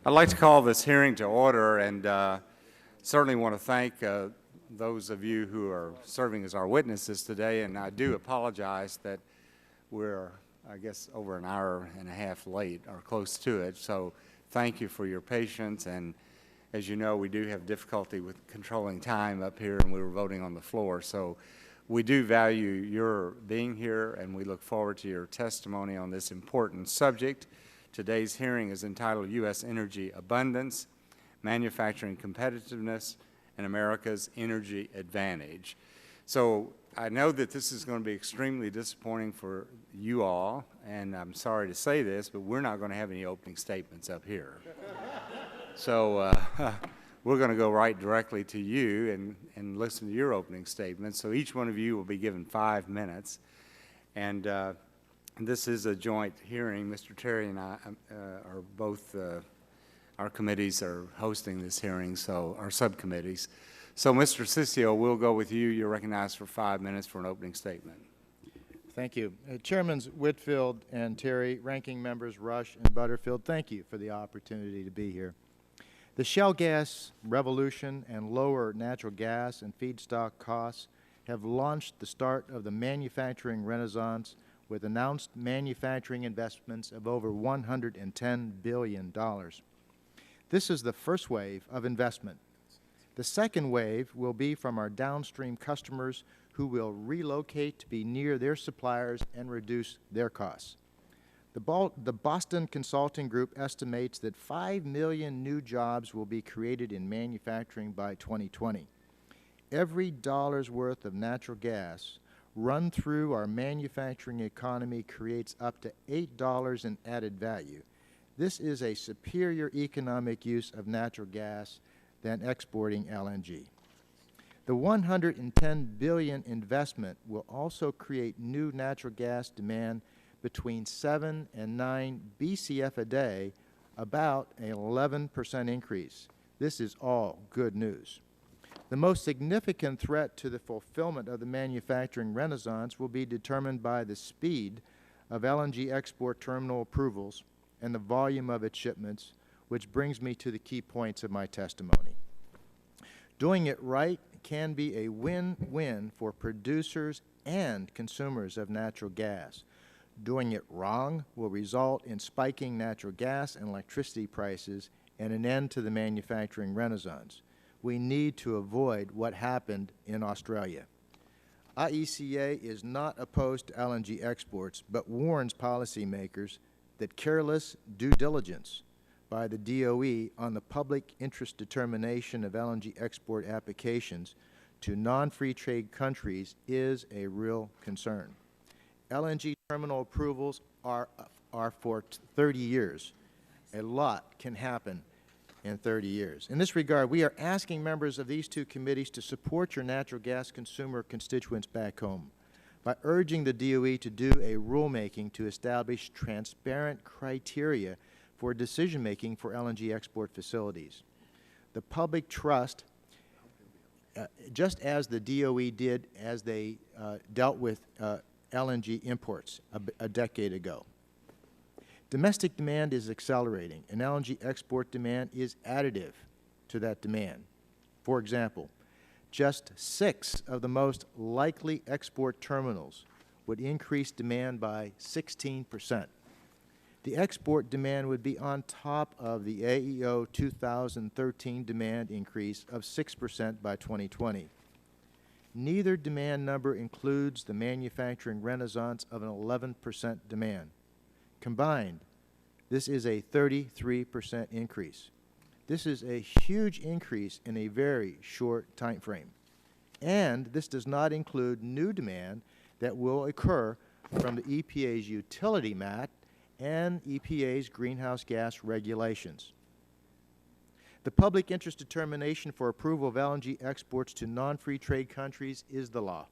I'd like to call this hearing to order, and certainly want to thank those of you who are serving as our witnesses today. And I do apologize that we're, I guess, over an hour and a half late or close to it. So thank you for your patience. And as you know, we do have difficulty with controlling time up here, and we were voting on the floor. So we do value your being here, and we look forward to your testimony on this important subject. Today's hearing is entitled U.S. Energy Abundance, Manufacturing Competitiveness, and America's Energy Advantage. So I know that this is going to be extremely disappointing for you all, and I'm sorry to say this, but we're not going to have any opening statements up here. So we're going to go right directly to you and listen to your opening statements. So each one of you will be given 5 minutes. And this is a joint hearing. Mr. Terry and I are both, our committees are hosting this hearing, so our subcommittees. So Mr. Ciccio, we'll go with you. You're recognized for 5 minutes for an opening statement. Thank you. Chairmans Whitfield and Terry, ranking members Rush and Butterfield, thank you for the opportunity to be here. The shale gas revolution and lower natural gas and feedstock costs have launched the start of the manufacturing renaissance with announced manufacturing investments of over $110 billion. This is the first wave of investment. The second wave will be from our downstream customers who will relocate to be near their suppliers and reduce their costs. The Boston Consulting Group estimates that 5 million new jobs will be created in manufacturing by 2020. Every dollar's worth of natural gas run through our manufacturing economy creates up to $8 in added value. This is a superior economic use of natural gas than exporting LNG. The $110 billion investment will also create new natural gas demand between 7 and 9 BCF a day, about an 11% increase. This is all good news. The most significant threat to the fulfillment of the manufacturing renaissance will be determined by the speed of LNG export terminal approvals and the volume of its shipments, which brings me to the key points of my testimony. Doing it right can be a win-win for producers and consumers of natural gas. Doing it wrong will result in spiking natural gas and electricity prices and an end to the manufacturing renaissance. We need to avoid what happened in Australia. IECA is not opposed to LNG exports, but warns policymakers that careless due diligence by the DOE on the public interest determination of LNG export applications to non-free trade countries is a real concern. LNG terminal approvals are for 30 years. A lot can happen in 30 years. In this regard, we are asking members of these two committees to support your natural gas consumer constituents back home by urging the DOE to do a rulemaking to establish transparent criteria for decision-making for LNG export facilities. The public trust, just as the DOE did as they dealt with LNG imports a decade ago. Domestic demand is accelerating, and LNG export demand is additive to that demand. For example, just 6 of the most likely export terminals would increase demand by 16%. The export demand would be on top of the AEO 2013 demand increase of 6% by 2020. Neither demand number includes the manufacturing renaissance of an 11% demand. Combined, this is a 33% increase. This is a huge increase in a very short time frame. And this does not include new demand that will occur from the EPA's utility MAT and EPA's greenhouse gas regulations. The public interest determination for approval of LNG exports to non-free trade countries is the law.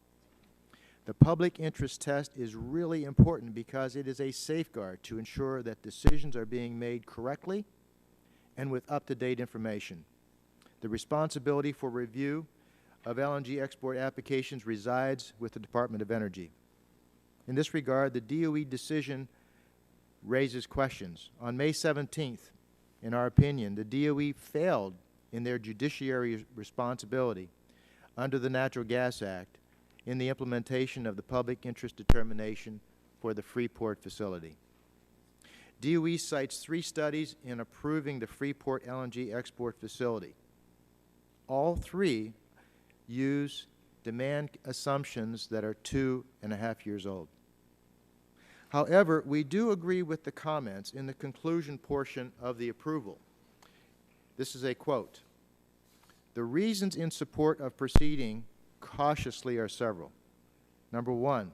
The public interest test is really important because it is a safeguard to ensure that decisions are being made correctly and with up-to-date information. The responsibility for review of LNG export applications resides with the Department of Energy. In this regard, the DOE decision raises questions. On May 17th, in our opinion, the DOE failed in their judiciary responsibility under the Natural Gas Act in the implementation of the public interest determination for the Freeport facility. DOE cites 3 studies in approving the Freeport LNG export facility. All 3 use demand assumptions that are 2.5 years old. However, we do agree with the comments in the conclusion portion of the approval. This is a quote. "The reasons in support of proceeding cautiously are several. Number 1,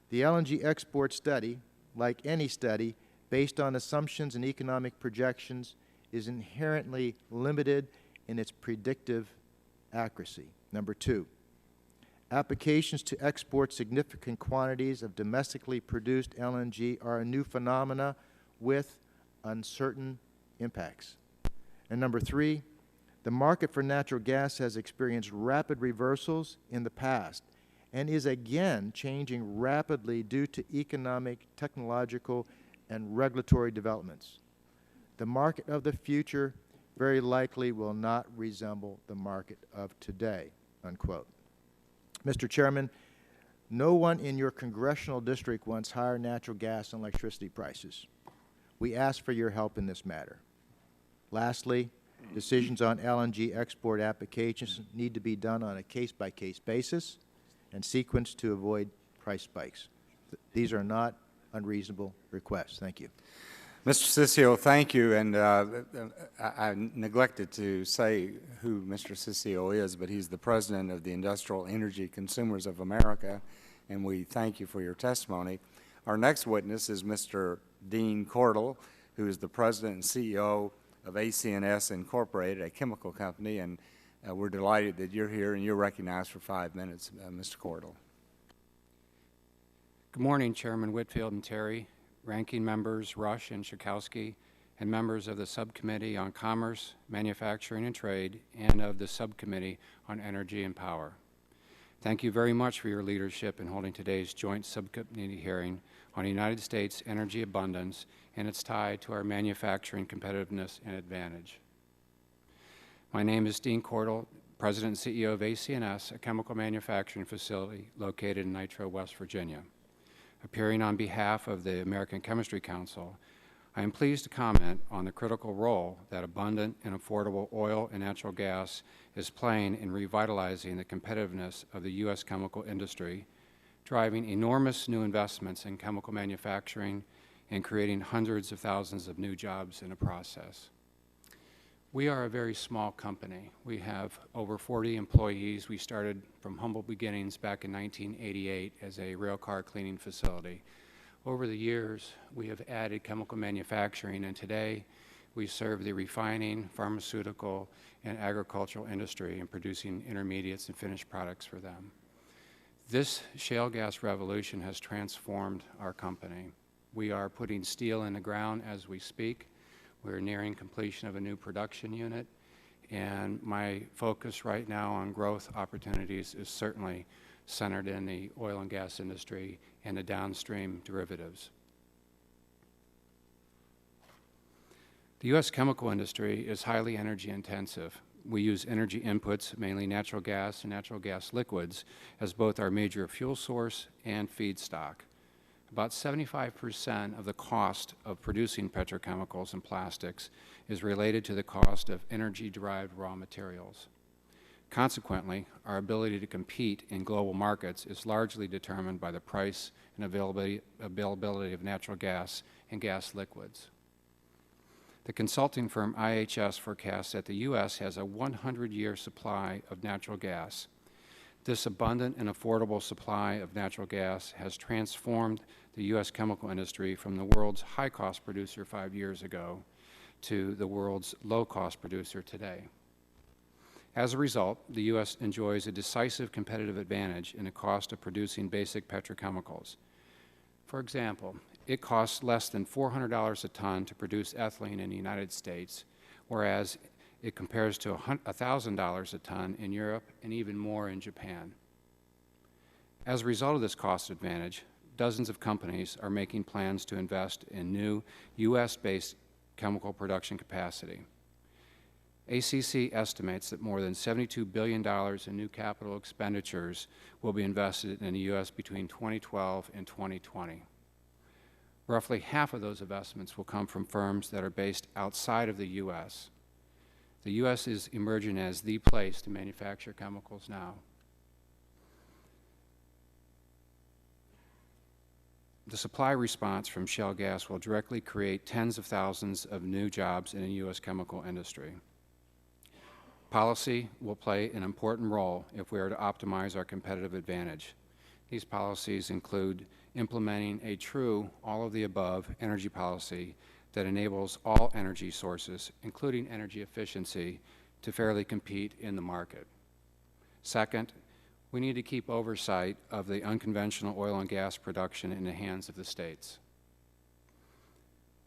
the LNG export study, like any study, based on assumptions and economic projections, is inherently limited in its predictive accuracy. Number 2, applications to export significant quantities of domestically produced LNG are a new phenomena with uncertain impacts. And number 3, the market for natural gas has experienced rapid reversals in the past and is again changing rapidly due to economic, technological, and regulatory developments. The market of the future very likely will not resemble the market of today," unquote. Mr. Chairman, no one in your congressional district wants higher natural gas and electricity prices. We ask for your help in this matter. Lastly, decisions on LNG export applications need to be done on a case-by-case basis and sequenced to avoid price spikes. These are not unreasonable requests. Thank you. Mr. Ciccio, thank you. And I neglected to say who Mr. Ciccio is, but he's the president of the Industrial Energy Consumers of America, and we thank you for your testimony. Our next witness is Mr. Dean Cordell, who is the president and CEO of AC&S Incorporated, a chemical company, and we're delighted that you're here and you're recognized for 5 minutes, Mr. Cordell. Good morning, Chairman Whitfield and Terry, ranking members Rush and Schakowsky, and members of the Subcommittee on Commerce, Manufacturing and Trade, and of the Subcommittee on Energy and Power. Thank you very much for your leadership in holding today's joint subcommittee hearing on United States energy abundance and its tie to our manufacturing competitiveness and advantage. My name is Dean Cordell, President and CEO of AC&S, a chemical manufacturing facility located in Nitro, West Virginia. Appearing on behalf of the American Chemistry Council, I am pleased to comment on the critical role that abundant and affordable oil and natural gas is playing in revitalizing the competitiveness of the U.S. chemical industry, driving enormous new investments in chemical manufacturing, and creating hundreds of thousands of new jobs in the process. We are a very small company. We have over 40 employees. We started from humble beginnings back in 1988 as a railcar cleaning facility. Over the years, we have added chemical manufacturing, and today we serve the refining, pharmaceutical, and agricultural industry in producing intermediates and finished products for them. This shale gas revolution has transformed our company. We are putting steel in the ground as we speak. We're nearing completion of a new production unit, and my focus right now on growth opportunities is certainly centered in the oil and gas industry and the downstream derivatives. The U.S. chemical industry is highly energy intensive. We use energy inputs, mainly natural gas and natural gas liquids, as both our major fuel source and feedstock. About 75% of the cost of producing petrochemicals and plastics is related to the cost of energy-derived raw materials. Consequently, our ability to compete in global markets is largely determined by the price and availability of natural gas and gas liquids. The consulting firm IHS forecasts that the U.S. has a 100-year supply of natural gas. This abundant and affordable supply of natural gas has transformed the U.S. chemical industry from the world's high-cost producer 5 years ago to the world's low-cost producer today. As a result, the U.S. enjoys a decisive competitive advantage in the cost of producing basic petrochemicals. For example, it costs less than $400 a ton to produce ethylene in the United States, whereas it compares to $1,000 a ton in Europe and even more in Japan. As a result of this cost advantage, dozens of companies are making plans to invest in new U.S.-based chemical production capacity. ACC estimates that more than $72 billion in new capital expenditures will be invested in the U.S. between 2012 and 2020. Roughly half of those investments will come from firms that are based outside of the U.S. The U.S. is emerging as the place to manufacture chemicals now. The supply response from shale gas will directly create tens of thousands of new jobs in the U.S. chemical industry. Policy will play an important role if we are to optimize our competitive advantage. These policies include implementing a true all-of-the-above energy policy that enables all energy sources, including energy efficiency, to fairly compete in the market. Second, we need to keep oversight of the unconventional oil and gas production in the hands of the states.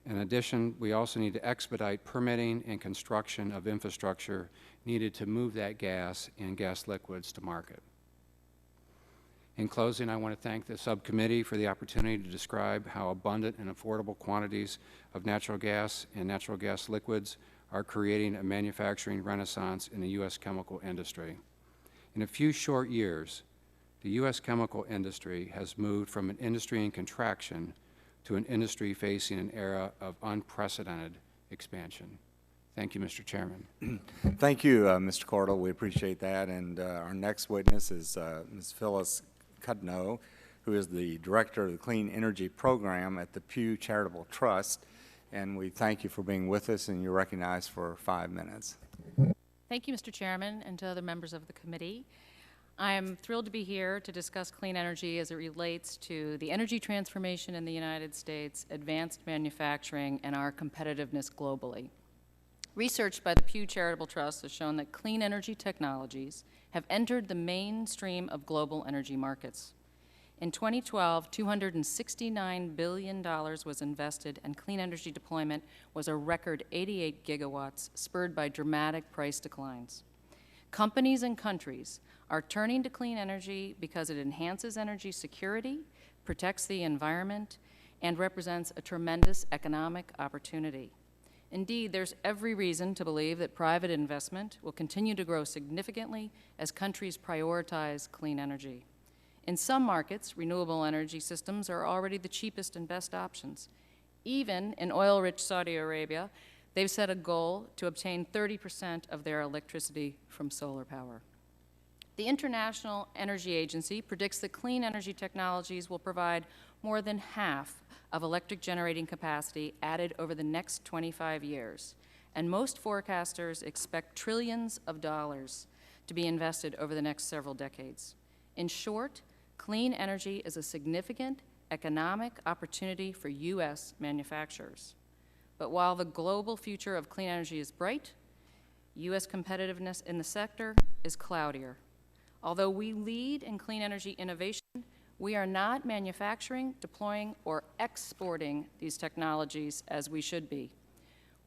In addition, we also need to expedite permitting and construction of infrastructure needed to move that gas and gas liquids to market. In closing, I want to thank the subcommittee for the opportunity to describe how abundant and affordable quantities of natural gas and natural gas liquids are creating a manufacturing renaissance in the U.S. chemical industry. In a few short years, the U.S. chemical industry has moved from an industry in contraction to an industry facing an era of unprecedented expansion. Thank you, Mr. Chairman. Thank you, Mr. Cordell. We appreciate that. And our next witness is Ms. Phyllis Cudno, who is the Director of the Clean Energy Program at the Pew Charitable Trust. And we thank you for being with us, and you're recognized for 5 minutes. Thank you, Mr. Chairman, and to other members of the committee. I am thrilled to be here to discuss clean energy as it relates to the energy transformation in the United States, advanced manufacturing, and our competitiveness globally. Research by the Pew Charitable Trust has shown that clean energy technologies have entered the mainstream of global energy markets. In 2012, $269 billion was invested, and clean energy deployment was a record 88 gigawatts, spurred by dramatic price declines. Companies and countries are turning to clean energy because it enhances energy security, protects the environment, and represents a tremendous economic opportunity. Indeed, there's every reason to believe that private investment will continue to grow significantly as countries prioritize clean energy. In some markets, renewable energy systems are already the cheapest and best options. Even in oil-rich Saudi Arabia, they've set a goal to obtain 30% of their electricity from solar power. The International Energy Agency predicts that clean energy technologies will provide more than half of electric generating capacity added over the next 25 years. And most forecasters expect trillions of dollars to be invested over the next several decades. In short, clean energy is a significant economic opportunity for U.S. manufacturers. But while the global future of clean energy is bright, U.S. competitiveness in the sector is cloudier. Although we lead in clean energy innovation, we are not manufacturing, deploying, or exporting these technologies as we should be.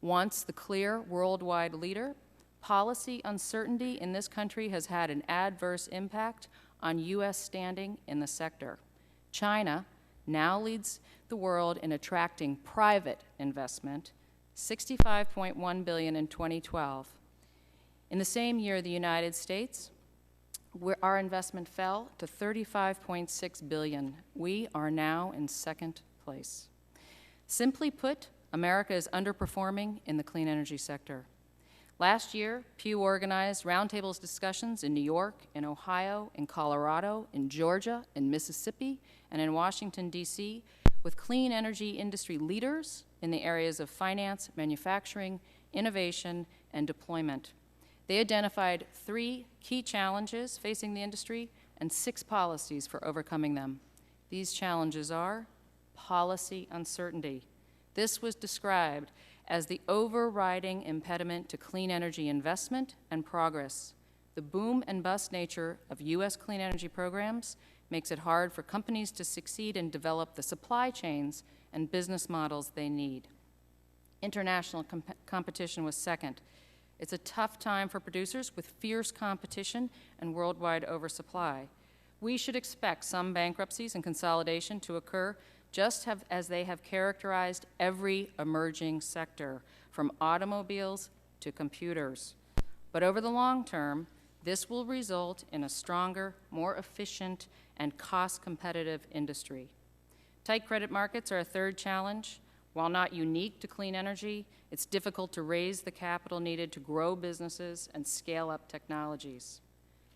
Once the clear worldwide leader, policy uncertainty in this country has had an adverse impact on U.S. standing in the sector. China now leads the world in attracting private investment, $65.1 billion in 2012. In the same year, the United States, where our investment fell to $35.6 billion. We are now in second place. Simply put, America is underperforming in the clean energy sector. Last year, Pew organized roundtables discussions in New York, in Ohio, in Colorado, in Georgia, in Mississippi, and in Washington, D.C., with clean energy industry leaders in the areas of finance, manufacturing, innovation, and deployment. They identified 3 key challenges facing the industry and 6 policies for overcoming them. These challenges are policy uncertainty. This was described as the overriding impediment to clean energy investment and progress. The boom and bust nature of U.S. clean energy programs makes it hard for companies to succeed and develop the supply chains and business models they need. International competition was second. It's a tough time for producers with fierce competition and worldwide oversupply. We should expect some bankruptcies and consolidation to occur as they have characterized every emerging sector, from automobiles to computers. But over the long term, this will result in a stronger, more efficient, and cost-competitive industry. Tight credit markets are a third challenge. While not unique to clean energy, it's difficult to raise the capital needed to grow businesses and scale up technologies.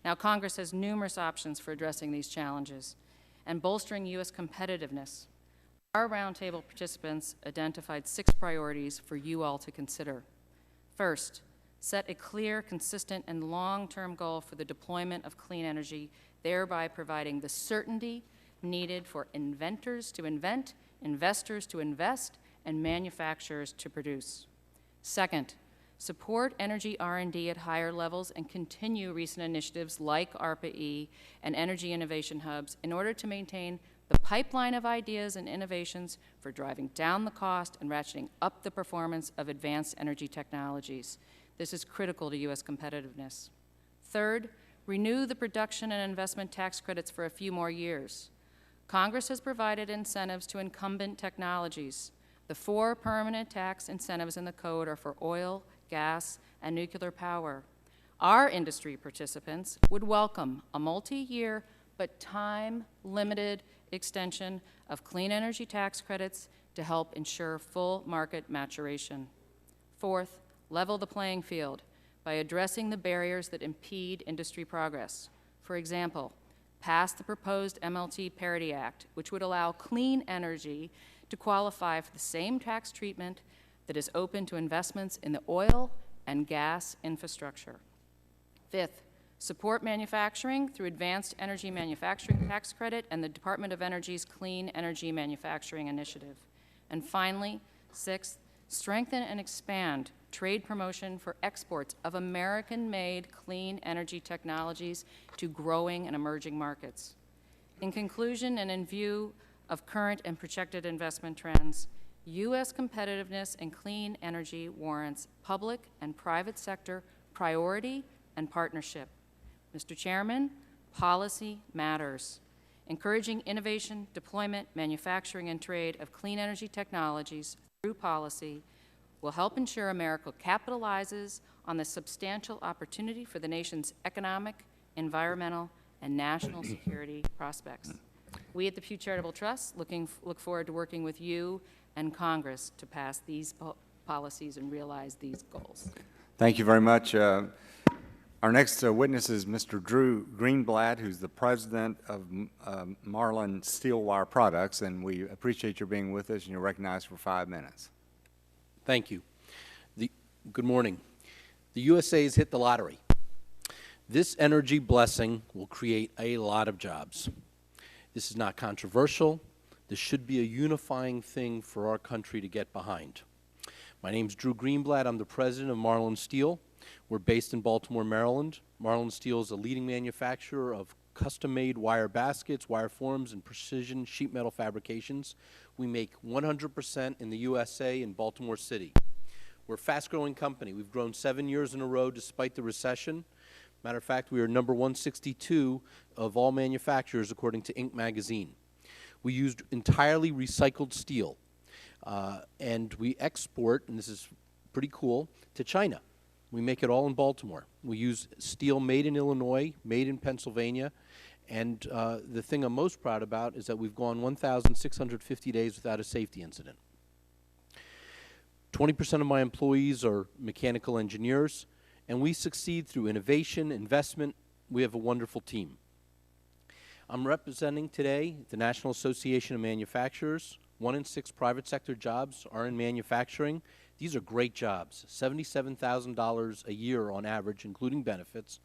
Now, Congress has numerous options for addressing these challenges and bolstering U.S. competitiveness. Our roundtable participants identified 6 priorities for you all to consider. First, set a clear, consistent, and long-term goal for the deployment of clean energy, thereby providing the certainty needed for inventors to invent, investors to invest, and manufacturers to produce. Second, support energy R&D at higher levels and continue recent initiatives like ARPA-E and Energy Innovation Hubs in order to maintain the pipeline of ideas and innovations for driving down the cost and ratcheting up the performance of advanced energy technologies. This is critical to U.S. competitiveness. Third, renew the production and investment tax credits for a few more years. Congress has provided incentives to incumbent technologies. The 4 permanent tax incentives in the code are for oil, gas, and nuclear power. Our industry participants would welcome a multi-year but time-limited extension of clean energy tax credits to help ensure full market maturation. Fourth, level the playing field by addressing the barriers that impede industry progress. For example, pass the proposed MLT Parity Act, which would allow clean energy to qualify for the same tax treatment that is open to investments in the oil and gas infrastructure. Fifth, support manufacturing through Advanced Energy Manufacturing Tax Credit and the Department of Energy's Clean Energy Manufacturing Initiative. And finally, sixth, strengthen and expand trade promotion for exports of American-made clean energy technologies to growing and emerging markets. In conclusion, and in view of current and projected investment trends, U.S. competitiveness in clean energy warrants public and private sector priority and partnership. Mr. Chairman, policy matters. Encouraging innovation, deployment, manufacturing, and trade of clean energy technologies through policy will help ensure America capitalizes on the substantial opportunity for the nation's economic, environmental, and national security prospects. We at the Pew Charitable Trust look forward to working with you and Congress to pass these policies and realize these goals. Thank you very much. Our next witness is Mr. Drew Greenblatt, who's the president of Marlin Steel Wire Products, and we appreciate your being with us, and you're recognized for 5 minutes. Thank you. Good morning. The USA's hit the lottery. This energy blessing will create a lot of jobs. This is not controversial. This should be a unifying thing for our country to get behind. My name's Drew Greenblatt. I'm the president of Marlin Steel. We're based in Baltimore, Maryland. Marlin Steel is a leading manufacturer of custom-made wire baskets, wire forms, and precision sheet metal fabrications. We make 100% in the USA in Baltimore City. We're a fast-growing company. We've grown 7 years in a row despite the recession. Matter of fact, we are number 162 of all manufacturers according to Inc. magazine. We used entirely recycled steel, and we export, and this is pretty cool, to China. We make it all in Baltimore. We use steel made in Illinois, made in Pennsylvania, and the thing I'm most proud about is that we've gone 1,650 days without a safety incident. 20% of my employees are mechanical engineers, and we succeed through innovation, investment. We have a wonderful team. I'm representing today the National Association of Manufacturers. 1 in 6 private sector jobs are in manufacturing. These are great jobs, $77,000 a year on average, including benefits,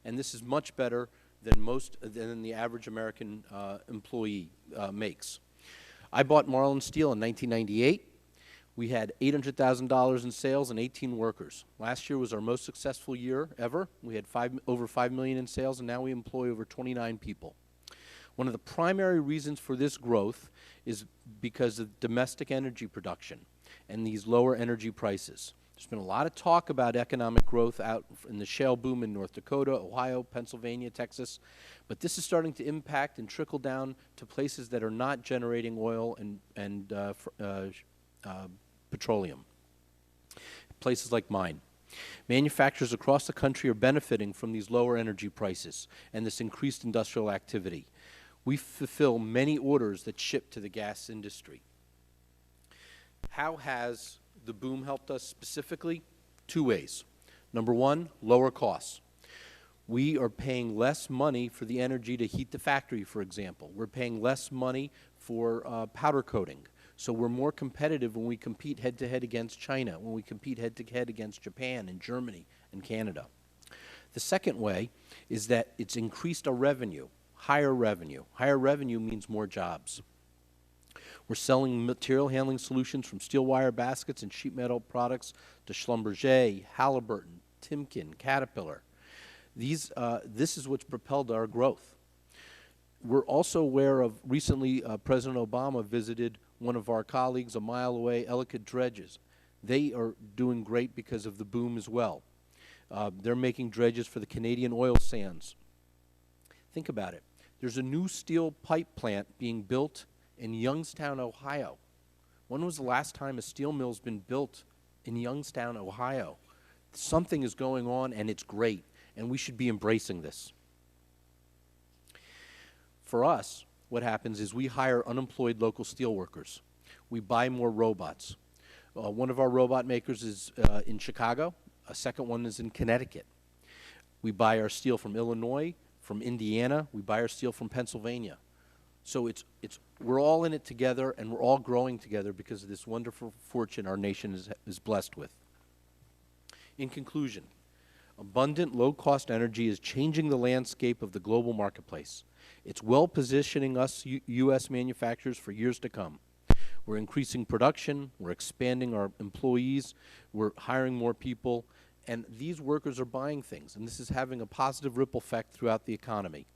and this is much better than the average American employee makes. I bought Marlin Steel in 1998. We had $800,000 in sales and 18 workers. Last year was our most successful year ever. We had over $5 million in sales, and now we employ over 29 people. One of the primary reasons for this growth is because of domestic energy production and these lower energy prices. There's been a lot of talk about economic growth out in the shale boom in North Dakota, Ohio, Pennsylvania, Texas, but this is starting to impact and trickle down to places that are not generating oil and petroleum, places like mine. Manufacturers across the country are benefiting from these lower energy prices and this increased industrial activity. We fulfill many orders that ship to the gas industry. How has the boom helped us specifically? Two ways. Number one, lower costs. We are paying less money for the energy to heat the factory, for example. We're paying less money for powder coating. So we're more competitive when we compete head-to-head against China, when we compete head-to-head against Japan and Germany and Canada. The second way is that it's increased our revenue, higher revenue. Higher revenue means more jobs. We're selling material handling solutions from steel wire baskets and sheet metal products to Schlumberger, Halliburton, Timken, Caterpillar. This is what's propelled our growth. We're also aware of recently President Obama visited one of our colleagues a mile away, Ellicott Dredges. They are doing great because of the boom as well. They're making dredges for the Canadian oil sands. Think about it. There's a new steel pipe plant being built in Youngstown, Ohio. When was the last time a steel mill's been built in Youngstown, Ohio? Something is going on, and it's great, and we should be embracing this. For us, what happens is we hire unemployed local steel workers. We buy more robots. One of our robot makers is in Chicago. A second one is in Connecticut. We buy our steel from Illinois, from Indiana. We buy our steel from Pennsylvania. So we're all in it together, and we're all growing together because of this wonderful fortune our nation is blessed with. In conclusion, abundant, low-cost energy is changing the landscape of the global marketplace. It's well positioning us U.S. manufacturers for years to come. We're increasing production, we're expanding our employees, we're hiring more people, and these workers are buying things, and this is having a positive ripple effect throughout the economy.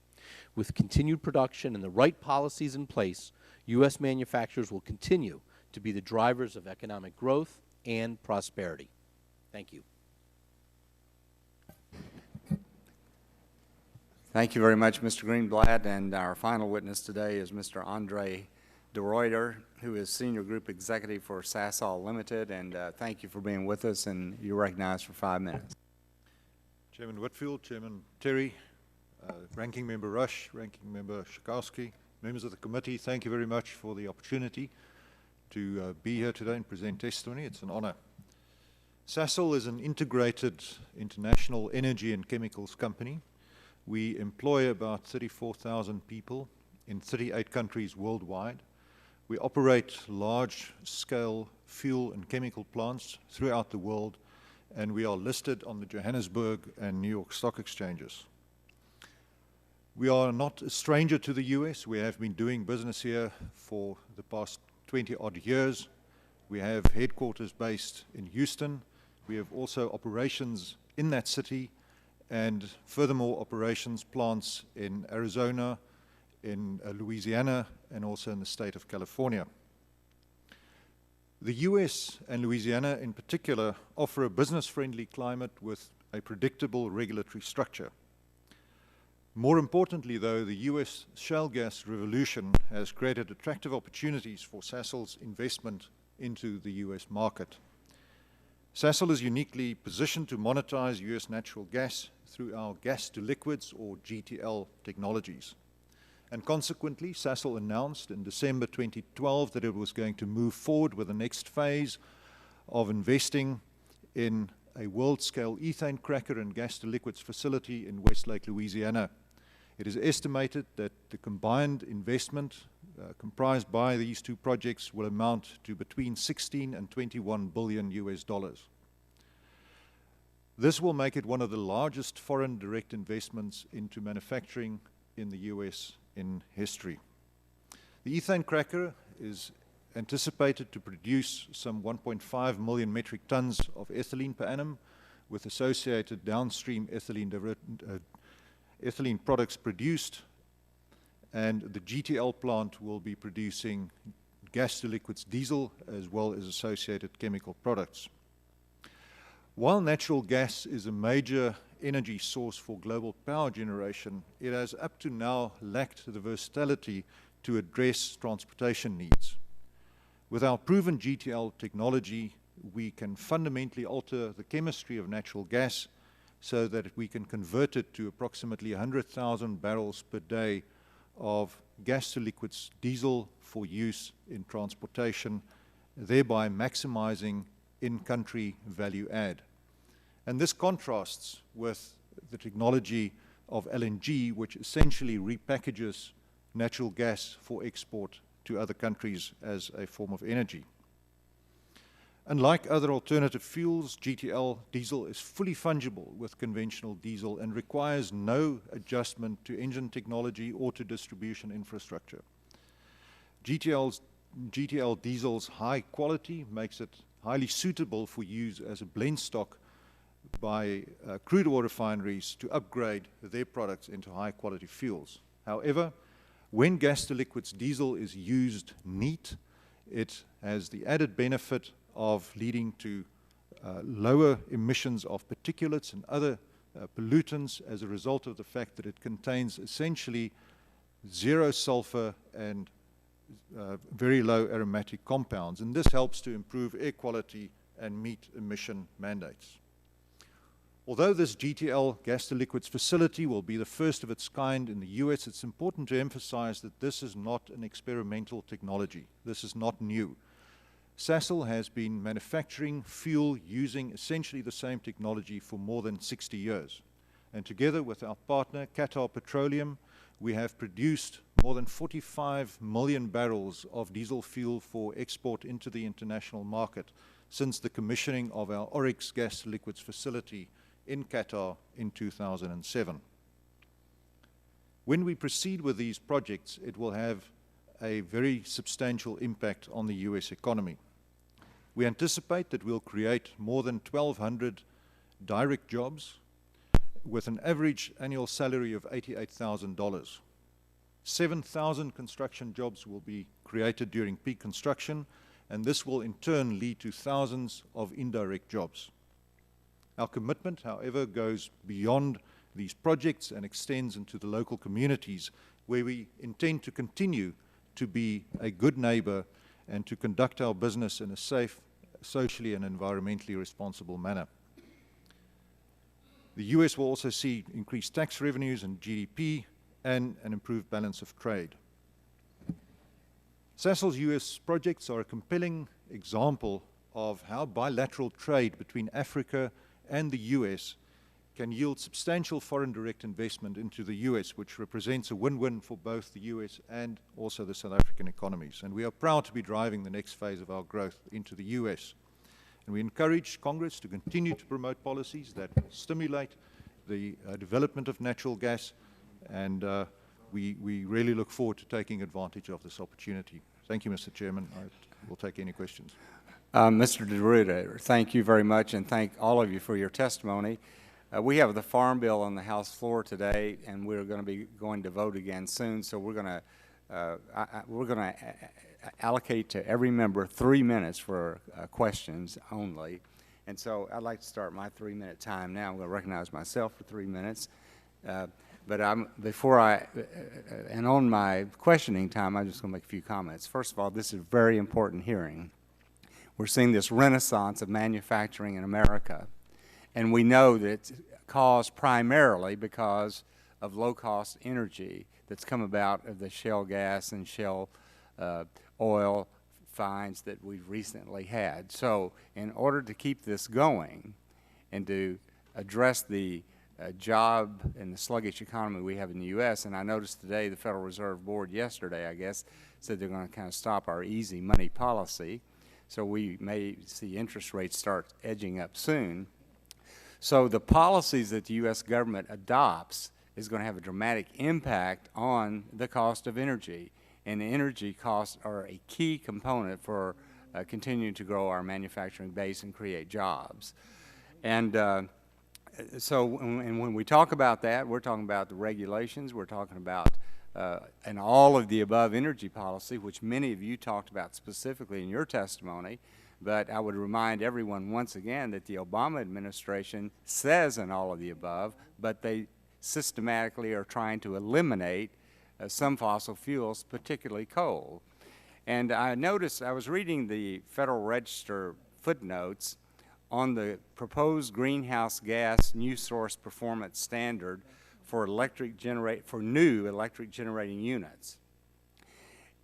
With continued production and the right policies in place, U.S. manufacturers will continue to be the drivers of economic growth and prosperity. Thank you. Thank you very much, Mr. Greenblatt. And our final witness today is Mr. Andre de Ruyter, who is Senior Group Executive for Sasol Limited. And thank you for being with us, and you're recognized for 5 minutes. Chairman Whitfield, Chairman Terry, Ranking Member Rush, Ranking Member Schakowsky, members of the committee, thank you very much for the opportunity to be here today and present testimony. It's an honor. Sasol is an integrated international energy and chemicals company. We employ about 34,000 people in 38 countries worldwide. We operate large-scale fuel and chemical plants throughout the world, and we are listed on the Johannesburg and New York Stock Exchanges. We are not a stranger to the U.S. We have been doing business here for the past 20-odd years. We have headquarters based in Houston. We have also operations in that city, and furthermore operations plants in Arizona, in Louisiana, and also in the state of California. The U.S. and Louisiana in particular offer a business-friendly climate with a predictable regulatory structure. More importantly, though, the U.S. shale gas revolution has created attractive opportunities for Sasol's investment into the U.S. market. Sasol is uniquely positioned to monetize U.S. natural gas through our gas-to-liquids, or GTL, technologies. And consequently, Sasol announced in December 2012 that it was going to move forward with the next phase of investing in a world-scale ethane cracker and gas-to-liquids facility in Westlake, Louisiana. It is estimated that the combined investment comprised by these two projects will amount to between 16 and 21 billion US dollars. This will make it one of the largest foreign direct investments into manufacturing in the U.S. in history. The ethane cracker is anticipated to produce some 1.5 million metric tons of ethylene per annum, with associated downstream ethylene products produced, and the GTL plant will be producing gas to liquids diesel as well as associated chemical products. While natural gas is a major energy source for global power generation, it has up to now lacked the versatility to address transportation needs. With our proven GTL technology, we can fundamentally alter the chemistry of natural gas so that we can convert it to approximately 100,000 barrels per day of gas to liquids diesel for use in transportation, thereby maximizing in-country value add. And this contrasts with the technology of LNG, which essentially repackages natural gas for export to other countries as a form of energy. Unlike other alternative fuels, GTL diesel is fully fungible with conventional diesel and requires no adjustment to engine technology or to distribution infrastructure. GTL diesel's high quality makes it highly suitable for use as a blend stock by crude oil refineries to upgrade their products into high quality fuels. However, when gas to liquids diesel is used neat, it has the added benefit of leading to lower emissions of particulates and other pollutants as a result of the fact that it contains essentially zero sulfur and very low aromatic compounds. And this helps to improve air quality and meet emission mandates. Although this GTL gas to liquids facility will be the first of its kind in the US, it's important to emphasize that this is not an experimental technology. This is not new. Sasol has been manufacturing fuel using essentially the same technology for more than 60 years. And together with our partner, Qatar Petroleum, we have produced more than 45 million barrels of diesel fuel for export into the international market since the commissioning of our Oryx gas to liquids facility in Qatar in 2007. When we proceed with these projects, it will have a very substantial impact on the US economy. We anticipate that we'll create more than 1,200 direct jobs with an average annual salary of $88,000. 7,000 construction jobs will be created during peak construction, and this will in turn lead to thousands of indirect jobs. Our commitment, however, goes beyond these projects and extends into the local communities where we intend to continue to be a good neighbor and to conduct our business in a safe, socially and environmentally responsible manner. The US will also see increased tax revenues and GDP and an improved balance of trade. Sasol's US projects are a compelling example of how bilateral trade between Africa and the US can yield substantial foreign direct investment into the US, which represents a win-win for both the US and also the South African economies. And we are proud to be driving the next phase of our growth into the US. And we encourage Congress to continue to promote policies that stimulate the development of natural gas, and we really look forward to taking advantage of this opportunity. Thank you, Mr. Chairman. I will take any questions. Mr. DeRuiter, thank you very much, and thank all of you for your testimony. We have the Farm Bill on the House floor today, and we're going to be going to vote again soon. So we're going to allocate to every member 3 minutes for questions only. And so I'd like to start my 3-minute time now. I'm going to recognize myself for 3 minutes. But on my questioning time, I'm just going to make a few comments. First of all, this is a very important hearing. We're seeing this renaissance of manufacturing in America, and we know that it's caused primarily because of low-cost energy that's come about of the shale gas and shale oil finds that we've recently had. So in order to keep this going and to address the job and the sluggish economy we have in the U.S., and I noticed today the Federal Reserve Board yesterday, I guess, said they're going to kind of stop our easy money policy. So we may see interest rates start edging up soon. So the policies that the U.S. government adopts is going to have a dramatic impact on the cost of energy. And energy costs are a key component for continuing to grow our manufacturing base and create jobs. And so when we talk about that, we're talking about the regulations, we're talking about and all of the above energy policy, which many of you talked about specifically in your testimony, But I would remind everyone once again that the Obama administration says in all of the above, but they systematically are trying to eliminate some fossil fuels, particularly coal. And I noticed, I was reading the Federal Register footnotes on the proposed greenhouse gas new source performance standard for new electric generating units.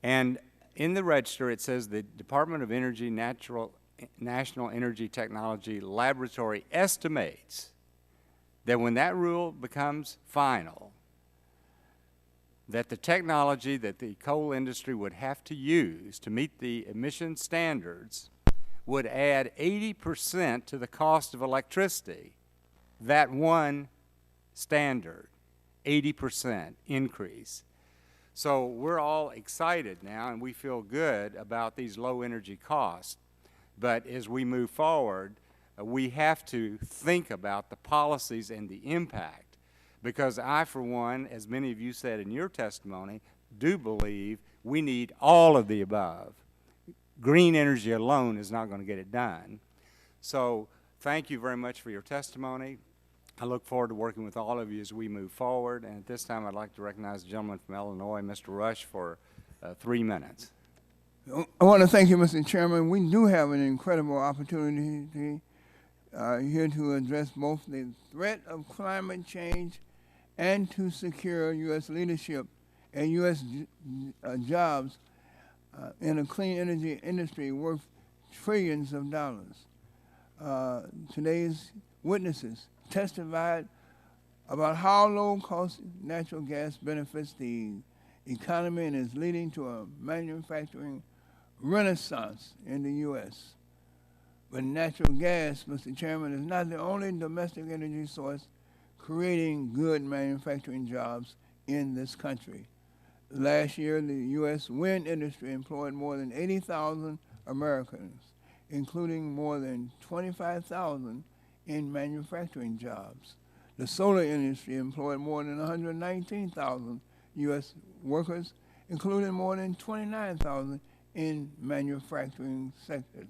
And in the Register, it says the Department of Energy National Energy Technology Laboratory estimates that when that rule becomes final, that the technology that the coal industry would have to use to meet the emission standards would add 80% to the cost of electricity. That one standard, 80% increase. So we're all excited now, and we feel good about these low energy costs. But as we move forward, we have to think about the policies and the impact. Because I, for one, as many of you said in your testimony, do believe we need all of the above. Green energy alone is not going to get it done. So thank you very much for your testimony. I look forward to working with all of you as we move forward. And at this time, I'd like to recognize the gentleman from Illinois, Mr. Rush, for 3 minutes. I want to thank you, Mr. Chairman. We do have an incredible opportunity here to address both the threat of climate change and to secure U.S. leadership and U.S. Jobs in a clean energy industry worth trillions of dollars. Today's witnesses testified about how low-cost natural gas benefits the economy and is leading to a manufacturing renaissance in the U.S. But natural gas, Mr. Chairman, is not the only domestic energy source creating good manufacturing jobs in this country. Last year, the U.S. wind industry employed more than 80,000 Americans, including more than 25,000 in manufacturing jobs. The solar industry employed more than 119,000 U.S. workers, including more than 29,000 in manufacturing sectors.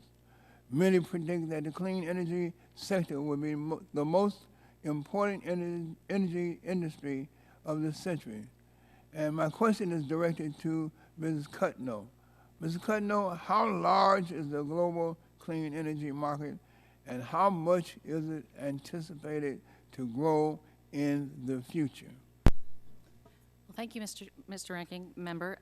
Many predict that the clean energy sector will be the most important energy industry of the century. And my question is directed to Ms. Cutno. Ms. Cutno, how large is the global clean energy market, and how much is it anticipated to grow in the future? Well, thank you, Mr. Ranking Member.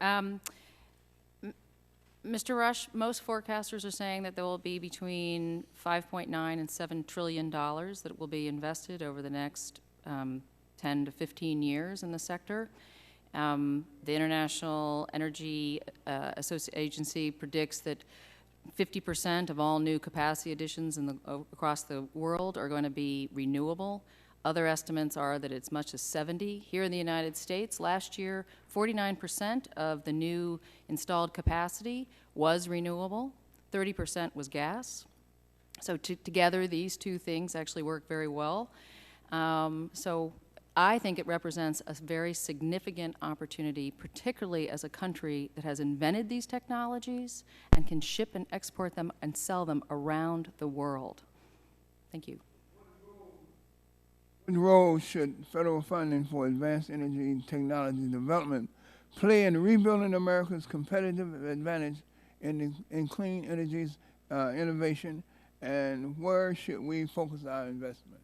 Mr. Rush, most forecasters are saying that there will be between $5.9 and $7 trillion that will be invested over the next 10 to 15 years in the sector. The International Energy Agency predicts that 50% of all new capacity additions across the world are going to be renewable. Other estimates are that it's much as 70. Here in the United States, last year, 49% of the new installed capacity was renewable, 30% was gas. So together, these two things actually work very well. So I think it represents a very significant opportunity, particularly as a country that has invented these technologies and can ship and export them and sell them around the world. Thank you. What role should federal funding for advanced energy technology development play in rebuilding America's competitive advantage in clean energy innovation, and where should we focus our investment?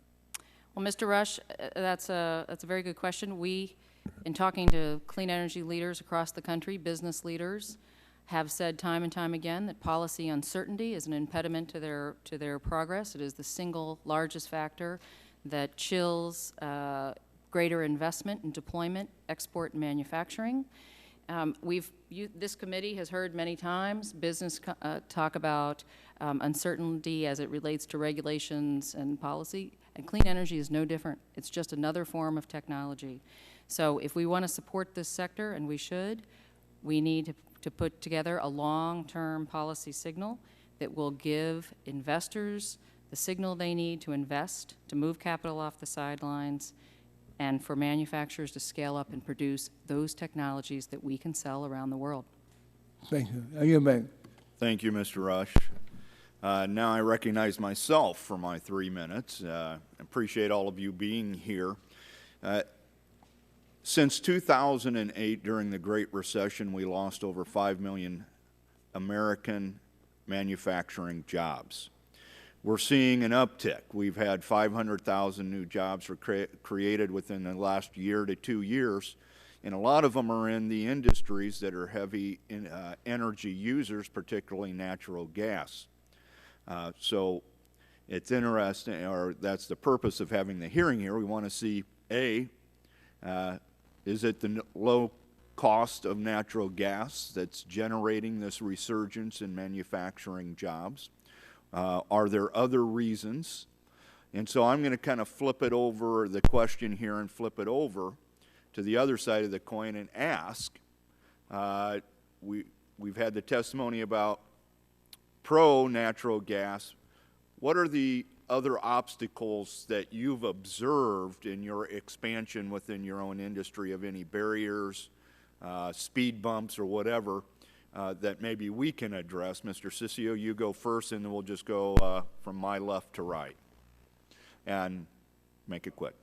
Well, Mr. Rush, that's a very good question. We, in talking to clean energy leaders across the country, business leaders, have said time and time again that policy uncertainty is an impediment to their progress. It is the single largest factor that chills greater investment and deployment, export and manufacturing. This committee has heard many times business talk about uncertainty as it relates to regulations and policy, and clean energy is no different. It's just another form of technology. So if we want to support this sector, and we should, we need to put together a long-term policy signal that will give investors the signal they need to invest, to move capital off the sidelines, and for manufacturers to scale up and produce those technologies that we can sell around the world. Thank you. I yield back. Thank you, Mr. Rush. Now I recognize myself for my 3 minutes. Appreciate all of you being here. Since 2008, during the Great Recession, we lost over 5 million American manufacturing jobs. We're seeing an uptick. We've had 500,000 new jobs created within the last year to 2 years, and a lot of them are in the industries that are heavy in, energy users, particularly natural gas. So it's interesting, or that's the purpose of having the hearing here. We want to see, A, is it the low cost of natural gas that's generating this resurgence in manufacturing jobs? Are there other reasons? And so I'm going to kind of flip it over, the question here, and flip it over to the other side of the coin and ask. We've had the testimony about pro-natural gas. What are the other obstacles that you've observed in your expansion within your own industry, of any barriers, speed bumps, or whatever, that maybe we can address? Mr. Ciccio, you go first, and then we'll just go from my left to right. And make it quick.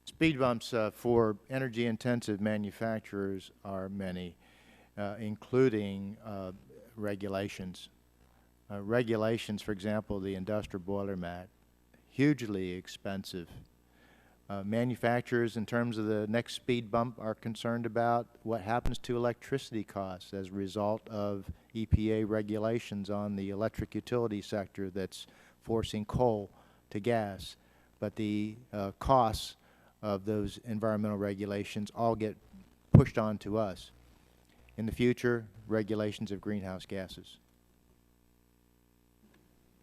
Speed bumps for energy-intensive manufacturers are many, including regulations. Regulations, for example, the industrial boiler mat, hugely expensive. Manufacturers, in terms of the next speed bump, are concerned about what happens to electricity costs as a result of EPA regulations on the electric utility sector that's forcing coal to gas. But the costs of those environmental regulations all get pushed on to us. In the future, regulations of greenhouse gases.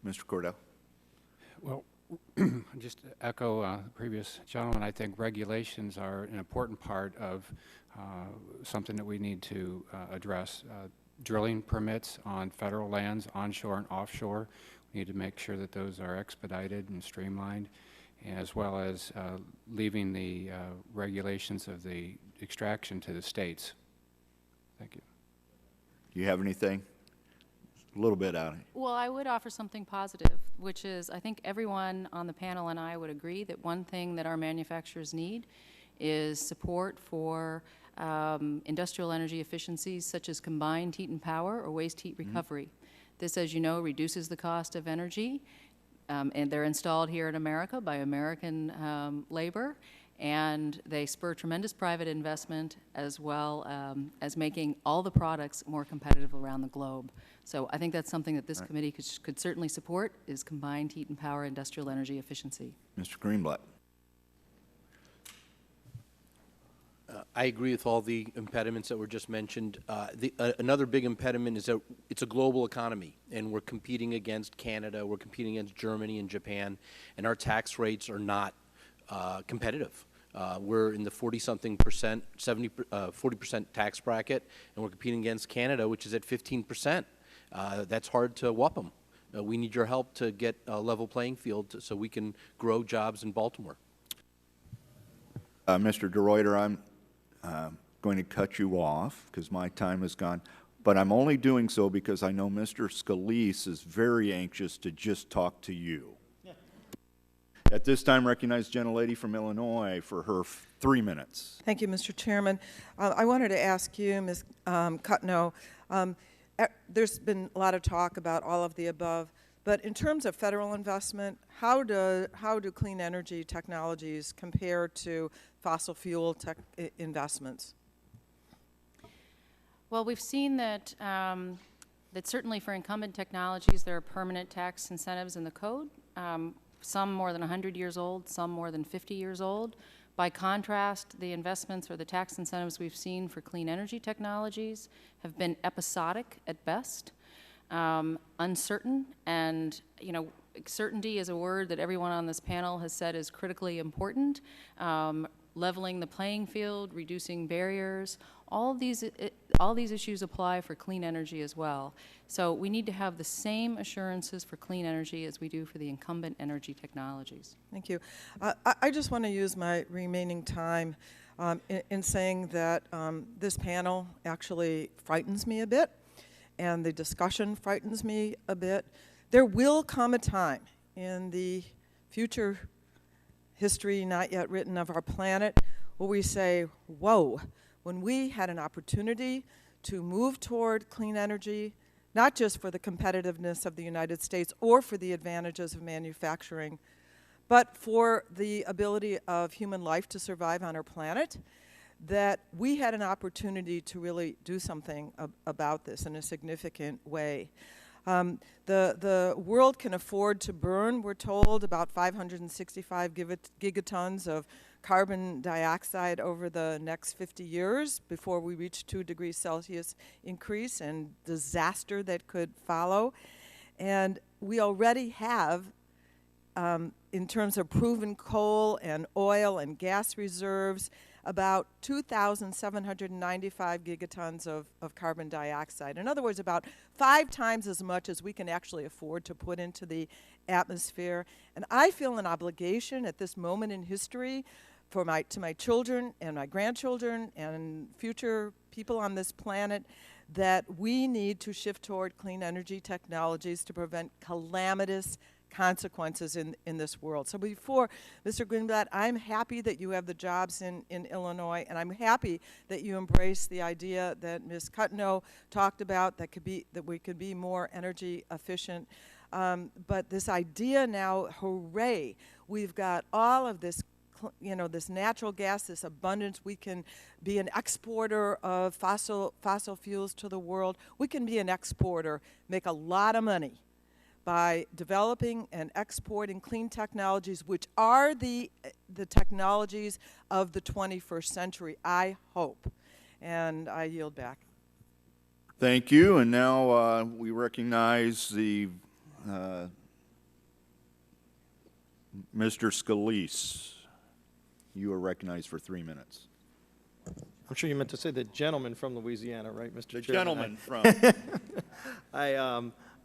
Mr. Cordell. Well, just to echo the previous gentleman, I think regulations are an important part of something that we need to address. Drilling permits on federal lands, onshore and offshore, we need to make sure that those are expedited and streamlined, as well as leaving the regulations of the extraction to the states. Thank you. Do you have anything? A little bit out of it. Well, I would offer something positive, which is I think everyone on the panel and I would agree that one thing that our manufacturers need is support for industrial energy efficiencies such as combined heat and power or waste heat recovery. This, as you know, reduces the cost of energy, and they're installed here in America by American labor, and they spur tremendous private investment as well as making all the products more competitive around the globe. So I think that's something that this committee could certainly support, is combined heat and power industrial energy efficiency. Mr. Greenblatt. I agree with all the impediments that were just mentioned. Another big impediment is that it's a global economy, and we're competing against Canada, we're competing against Germany and Japan, and our tax rates are not competitive. We're in the 40-something percent, 40% tax bracket, and we're competing against Canada, which is at 15%. That's hard to whop them. We need your help to get a level playing field so we can grow jobs in Baltimore. Mr. DeRuyter, I'm going to cut you off because my time is gone, but I'm only doing so because I know Mr. Scalise is very anxious to just talk to you. At this time, recognize the gentlelady from Illinois for her 3 minutes. Thank you, Mr. Chairman. I wanted to ask you, Ms. Cutno, there's been a lot of talk about all of the above, but in terms of federal investment, how do clean energy technologies compare to fossil fuel investments? Well, we've seen that that certainly for incumbent technologies, there are permanent tax incentives in the code. Some more than 100 years old, some more than 50 years old. By contrast, the investments or the tax incentives we've seen for clean energy technologies have been episodic at best, uncertain, and certainty is a word that everyone on this panel has said is critically important. Leveling the playing field, reducing barriers, all these issues apply for clean energy as well. So we need to have the same assurances for clean energy as we do for the incumbent energy technologies. Thank you. I just want to use my remaining time in saying that this panel actually frightens me a bit. and the discussion frightens me a bit. There will come a time in the future history not yet written of our planet where we say, whoa, when we had an opportunity to move toward clean energy, not just for the competitiveness of the United States or for the advantages of manufacturing, but for the ability of human life to survive on our planet, that we had an opportunity to really do something about this in a significant way. The world can afford to burn, we're told, about 565 gigatons of carbon dioxide over the next 50 years before we reach 2 degrees Celsius increase and disaster that could follow. And we already have, in terms of proven coal and oil and gas reserves, about 2,795 gigatons of carbon dioxide. In other words, about 5 times as much as we can actually afford to put into the atmosphere. And I feel an obligation at this moment in history to my children and my grandchildren and future people on this planet that we need to shift toward clean energy technologies to prevent calamitous consequences in this world. So before, Mr. Greenblatt, I'm happy that you have the jobs in Illinois, and I'm happy that you embrace the idea that Ms. Cutno talked about, that we could be more energy efficient. But this idea now, hooray, we've got all of this, this natural gas, this abundance. We can be an exporter of fossil fuels to the world. We can be an exporter, make a lot of money by developing and exporting clean technologies, which are the technologies of the 21st century, I hope. And I yield back. Thank you. And now we recognize the Mr. Scalise. You are recognized for 3 minutes. I'm sure you meant to say the gentleman from Louisiana, right, Mr. The Chairman? gentleman from.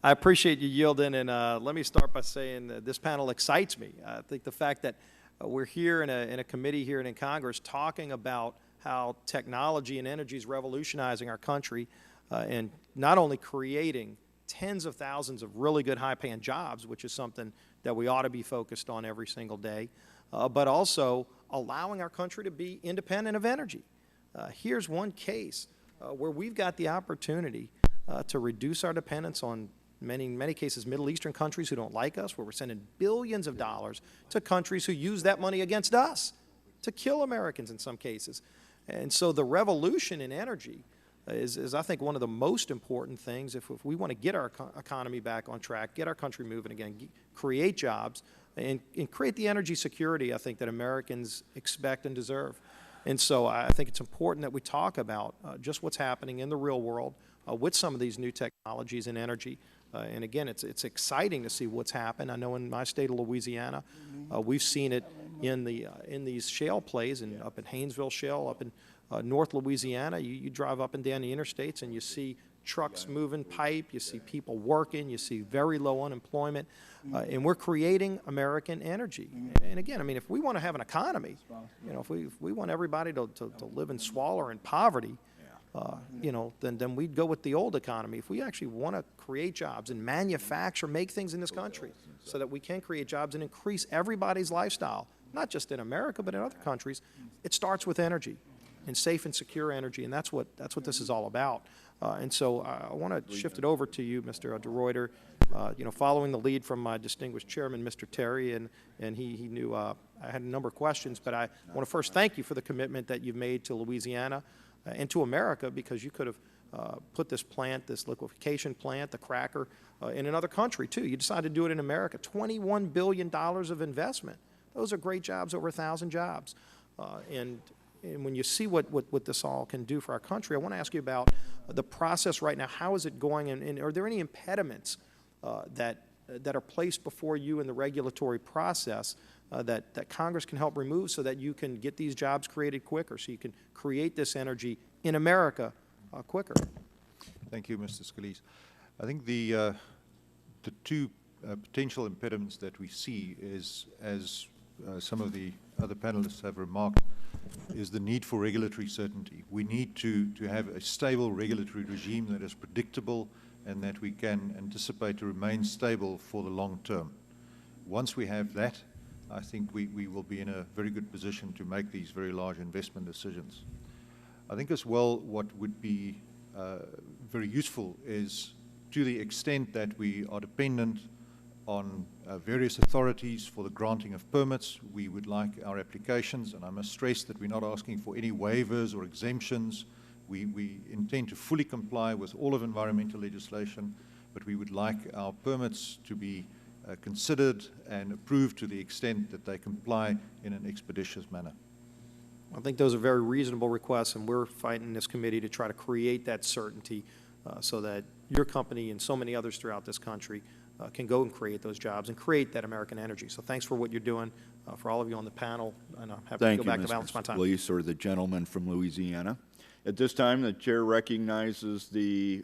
I appreciate you yielding, and let me start by saying that this panel excites me. I think the fact that we're here in a committee here and in Congress talking about how technology and energy is revolutionizing our country and not only creating tens of thousands of really good high-paying jobs, which is something that we ought to be focused on every single day, but also allowing our country to be independent of energy. Here's one case where we've got the opportunity to reduce our dependence on many cases Middle Eastern countries who don't like us, where we're sending billions of dollars to countries who use that money against us to kill Americans in some cases. And so the revolution in energy is I think, one of the most important things if we want to get our economy back on track, get our country moving again, create jobs, and create the energy security, I think, that Americans expect and deserve. And so I think it's important that we talk about just what's happening in the real world with some of these new technologies in energy. And again, it's exciting to see what's happened. I know in my state of Louisiana, we've seen it in these shale plays, up in Haynesville Shale, up in North Louisiana. You drive up and down the interstates and you see trucks moving pipe, you see people working, you see very low unemployment, and we're creating American energy. And again, I mean, if we want to have an economy, if we want everybody to live in squalor and poverty, then we'd go with the old economy. If we actually want to create jobs and manufacture, make things in this country so that we can create jobs and increase everybody's lifestyle, not just in America but in other countries, it starts with energy and safe and secure energy, and that's what this is all about. And so I want to shift it over to you, Mr. DeRuyter. Following the lead from my distinguished chairman, Mr. Terry, and he knew I had a number of questions, but I want to first thank you for the commitment that you've made to Louisiana and to America, because you could have put this plant, this liquefaction plant, the cracker, in another country too. You decided to do it in America. $21 billion of investment. Those are great jobs, over 1,000 jobs. And when you see what this all can do for our country, I want to ask you about the process right now. How is it going, and are there any impediments that are placed before you in the regulatory process that Congress can help remove so that you can get these jobs created quicker, so you can create this energy in America quicker? Thank you, Mr. Scalise. I think the two potential impediments that we see is, as some of the other panelists have remarked, is the need for regulatory certainty. We need to have a stable regulatory regime that is predictable and that we can anticipate to remain stable for the long term. Once we have that, I think we will be in a very good position to make these very large investment decisions. I think as well what would be very useful is, to the extent that we are dependent on various authorities for the granting of permits, we would like our applications, and I must stress that we're not asking for any waivers or exemptions. We intend to fully comply with all of environmental legislation, but we would like our permits to be considered and approved to the extent that they comply in an expeditious manner. I think those are very reasonable requests, and we're fighting in this committee to try to create that certainty so that your company and so many others throughout this country can go and create those jobs and create that American energy. So thanks for what you're doing, for all of you on the panel, and I'm happy to go back to balance my time. Thank you, Mr. Fleece, or the gentleman from Louisiana. At this time, the chair recognizes the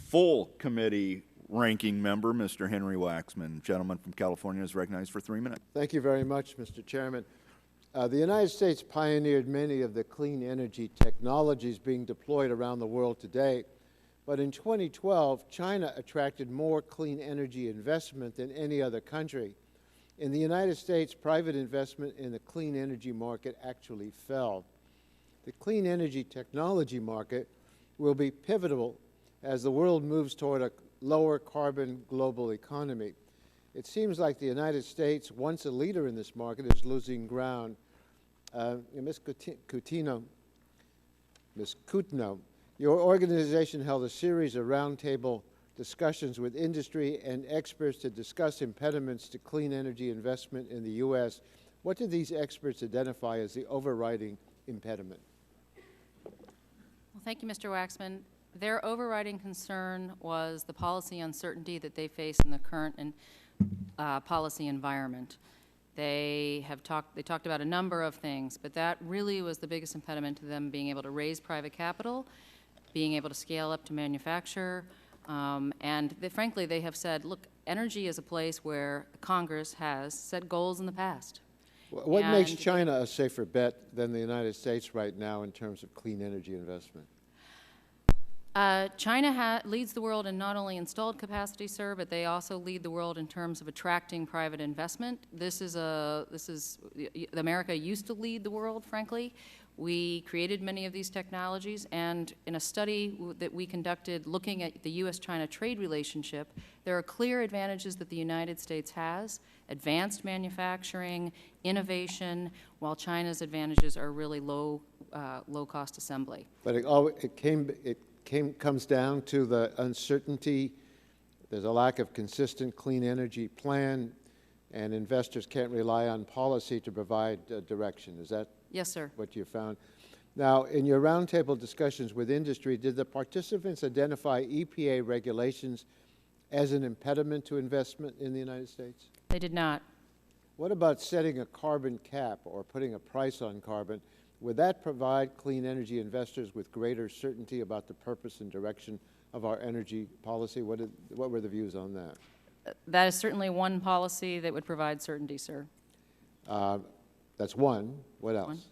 full committee ranking member, Mr. Henry Waxman. Gentleman from California is recognized for 3 minutes. Thank you very much, Mr. Chairman. The United States pioneered many of the clean energy technologies being deployed around the world today. But in 2012, China attracted more clean energy investment than any other country. In the United States, private investment in the clean energy market actually fell. The clean energy technology market will be pivotal as the world moves toward a lower carbon global economy. It seems like the United States, once a leader in this market, is losing ground. Ms. Coutinho, your organization held a series of roundtable discussions with industry and experts to discuss impediments to clean energy investment in the U.S. What did these experts identify as the overriding impediment? Well, thank you, Mr. Waxman. Their overriding concern was the policy uncertainty that they face in the current policy environment. They talked about a number of things, but that really was the biggest impediment to them being able to raise private capital, being able to scale up to manufacture, and frankly, they have said, look, energy is a place where Congress has set goals in the past. What makes China a safer bet than the United States right now in terms of clean energy investment? China leads the world in not only installed capacity, sir, but they also lead the world in terms of attracting private investment. America used to lead the world, frankly. We created many of these technologies, and in a study that we conducted looking at the U.S.-China trade relationship, there are clear advantages that the United States has: advanced manufacturing, innovation, while China's advantages are really low-cost assembly. But it comes down to the uncertainty. There's a lack of consistent clean energy plan, and investors can't rely on policy to provide direction. Is that Yes, sir. what you found? Now, in your roundtable discussions with industry, did the participants identify EPA regulations as an impediment to investment in the United States? They did not. What about setting a carbon cap or putting a price on carbon? Would that provide clean energy investors with greater certainty about the purpose and direction of our energy policy? What were the views on that? That is certainly one policy that would provide certainty, sir. That's one. What else?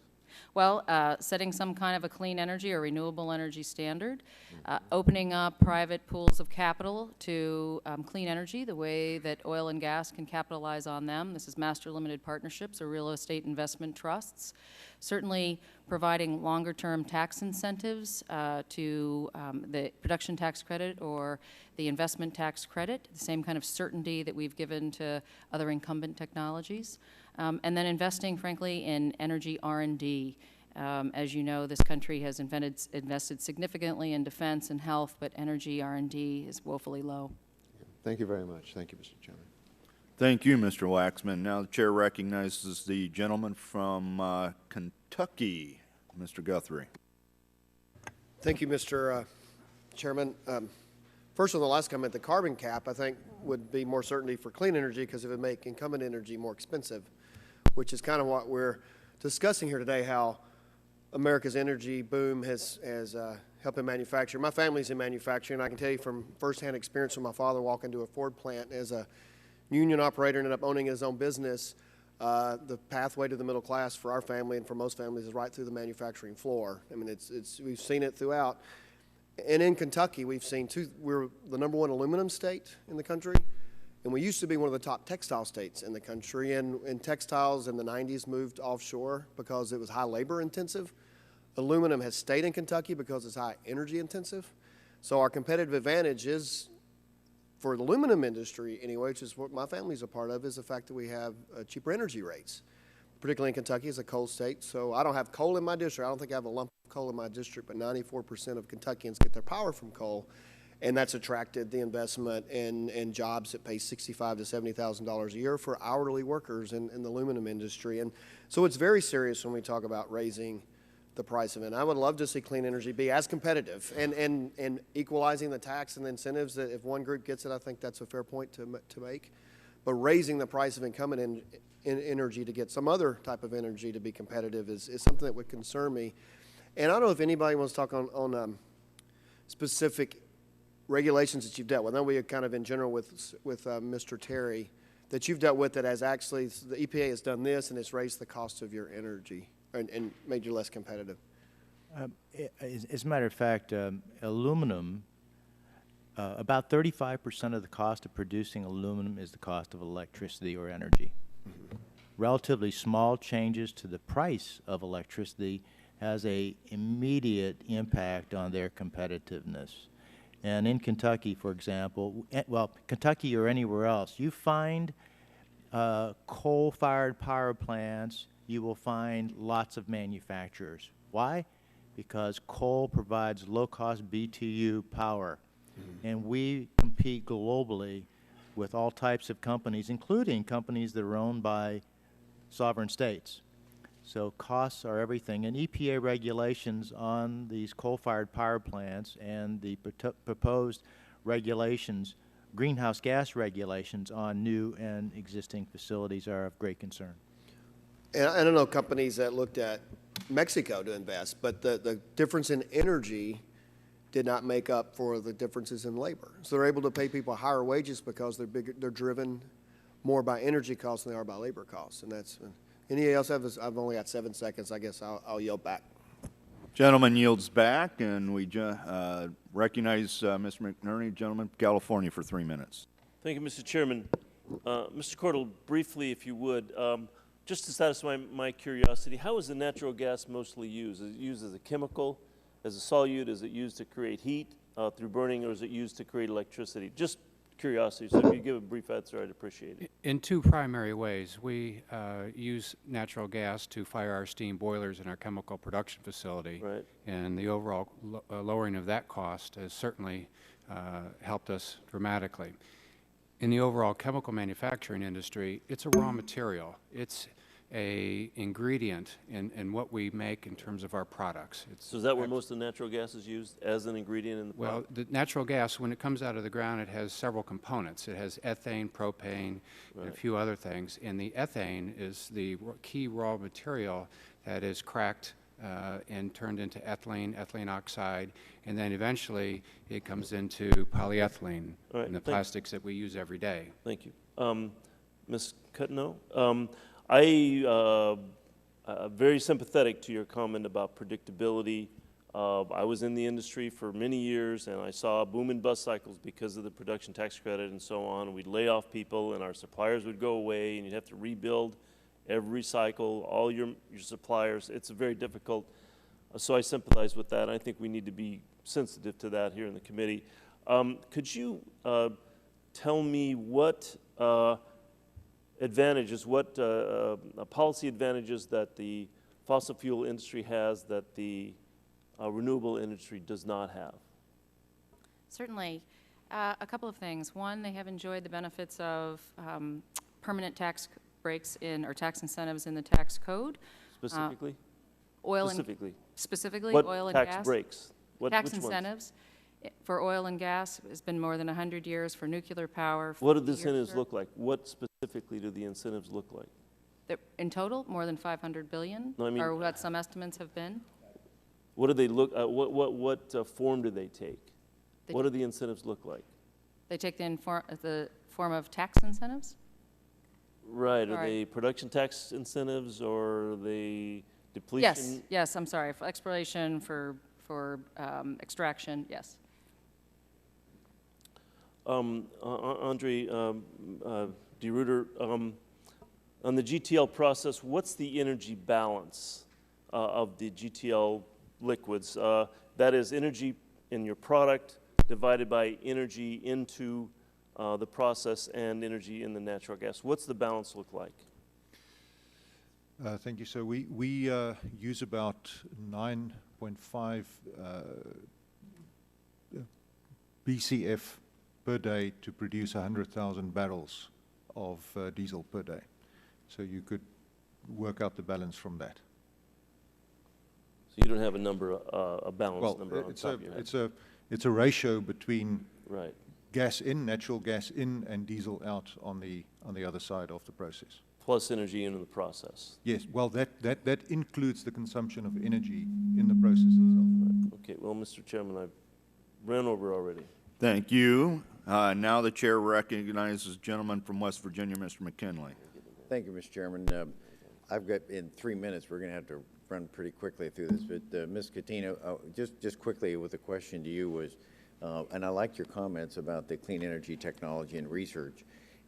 Well, setting some kind of a clean energy or renewable energy standard, opening up private pools of capital to clean energy the way that oil and gas can capitalize on them. This is master limited partnerships or real estate investment trusts. Certainly providing longer-term tax incentives to the production tax credit or the investment tax credit, the same kind of certainty that we've given to other incumbent technologies. And then investing, frankly, in energy R&D. As you know, this country has invested significantly in defense and health, but energy R&D is woefully low. Thank you very much. Thank you, Mr. Chairman. Thank you, Mr. Waxman. Now the chair recognizes the gentleman from Kentucky, Mr. Guthrie. Thank you, Mr. Chairman. First, on the last comment, the carbon cap, I think, would be more certainty for clean energy because it would make incumbent energy more expensive, which is kind of what we're discussing here today, how America's energy boom has helped in manufacturing. My family's in manufacturing, and I can tell you from firsthand experience when my father walked into a Ford plant as a union operator and ended up owning his own business, The pathway to the middle class for our family and for most families is right through the manufacturing floor. I mean, we've seen it throughout. And in Kentucky, we've seen we're the #1 aluminum state in the country, and we used to be one of the top textile states in the country. And textiles in the 90s moved offshore because it was high labor intensive. Aluminum has stayed in Kentucky because it's high energy intensive. So our competitive advantage is, for the aluminum industry anyway, which is what my family's a part of, is the fact that we have cheaper energy rates. Particularly in Kentucky, it's a coal state, so I don't have coal in my district. I don't think I have a lump of coal in my district, but 94% of Kentuckians get their power from coal, and that's attracted the investment in jobs that pay $65,000 to $70,000 a year for hourly workers in the aluminum industry. And so it's very serious when we talk about raising the price of it. And I would love to see clean energy be as competitive and equalizing the tax and the incentives. That if one group gets it, I think that's a fair point to make. But raising the price of incumbent in energy to get some other type of energy to be competitive is something that would concern me. And I don't know if anybody wants to talk on specific regulations that you've dealt with. I know we are kind of in general with Mr. Terry, that you've dealt with that has actually, the EPA has done this and it's raised the cost of your energy and made you less competitive. As a matter of fact, aluminum, about 35% of the cost of producing aluminum is the cost of electricity or energy. Relatively small changes to the price of electricity has a immediate impact on their competitiveness. And in Kentucky, for example, well, Kentucky or anywhere else, you find coal-fired power plants, you will find lots of manufacturers. Why? Because coal provides low-cost BTU power. And we compete globally with all types of companies, including companies that are owned by sovereign states. So costs are everything. And EPA regulations on these coal-fired power plants and the proposed regulations, greenhouse gas regulations on new and existing facilities are of great concern. And I don't know companies that looked at Mexico to invest, but the difference in energy did not make up for the differences in labor. So they're able to pay people higher wages because they're driven more by energy costs than they are by labor costs. And that's, anybody else have this? I've only got 7 seconds. I guess I'll yield back. Gentleman yields back, and we recognize Mr. McNerney, gentleman from California, for 3 minutes. Thank you, Mr. Chairman. Mr. Cordell, briefly, if you would, just to satisfy my curiosity, how is the natural gas mostly used? Is it used as a chemical, as a solute? Is it used to create heat through burning, or is it used to create electricity? Just curiosity. So if you give a brief answer, I'd appreciate it. In two primary ways. We use natural gas to fire our steam boilers in our chemical production facility. Right. And the overall lowering of that cost has certainly helped us dramatically. In the overall chemical manufacturing industry, it's a raw material. It's a ingredient in what we make in terms of our products. So is that where most of the natural gas is used, as an ingredient in the product? Well, the natural gas, when it comes out of the ground, it has several components. It has ethane, propane, and a few other things. And the ethane is the key raw material that is cracked and turned into ethylene, ethylene oxide, and then eventually it comes into polyethylene in the plastics that we use every day. Thank you. Ms. Cutno, I'm very sympathetic to your comment about predictability. I was in the industry for many years, and I saw boom and bust cycles because of the production tax credit and so on. We'd lay off people, and our suppliers would go away, and you'd have to rebuild every cycle, all your suppliers. It's very difficult. So I sympathize with that. I think we need to be sensitive to that here in the committee. Could you tell me what advantages, what policy advantages that the fossil fuel industry has that the renewable industry does not have? Certainly. A couple of things. One, they have enjoyed the benefits of permanent tax breaks or tax incentives in the tax code. Specifically? Specifically, what oil and tax gas. breaks? Tax incentives for oil and gas has been more than 100 years, for nuclear power. What do the incentives look like? What specifically do the incentives look like? In total, more than $500 billion, No, I mean, or what some estimates have been. What do they look? What form do they take? What do the incentives look like? They take the form of tax incentives. Right, are Sorry. they production tax incentives or are they depletion? Yes, yes, I'm sorry, for exploration, for extraction, yes. Andre DeRuiter, on the GTL process, what's the energy balance of the GTL liquids? That is energy in your product divided by energy into the process and energy in the natural gas. What's the balance look like? Thank you. So we use about 9.5 BCF per day to produce 100,000 barrels of diesel per day. So you could work out the balance from that. So you don't have a number, a balanced number on top of your head? It's a ratio between Right. gas in, natural gas in, and diesel out on the other side of the process. Plus energy into the process. Yes, well, that includes the consumption of energy in the process itself. Okay, well, Mr. Chairman, I've ran over already. Thank you. Now the chair recognizes the gentleman from West Virginia, Mr. McKinley. Thank you, Mr. Chairman. I've got, in 3 minutes, we're going to have to run pretty quickly through this, but Ms. Catino, just quickly with the question to you was, and I liked your comments about the clean energy technology and research,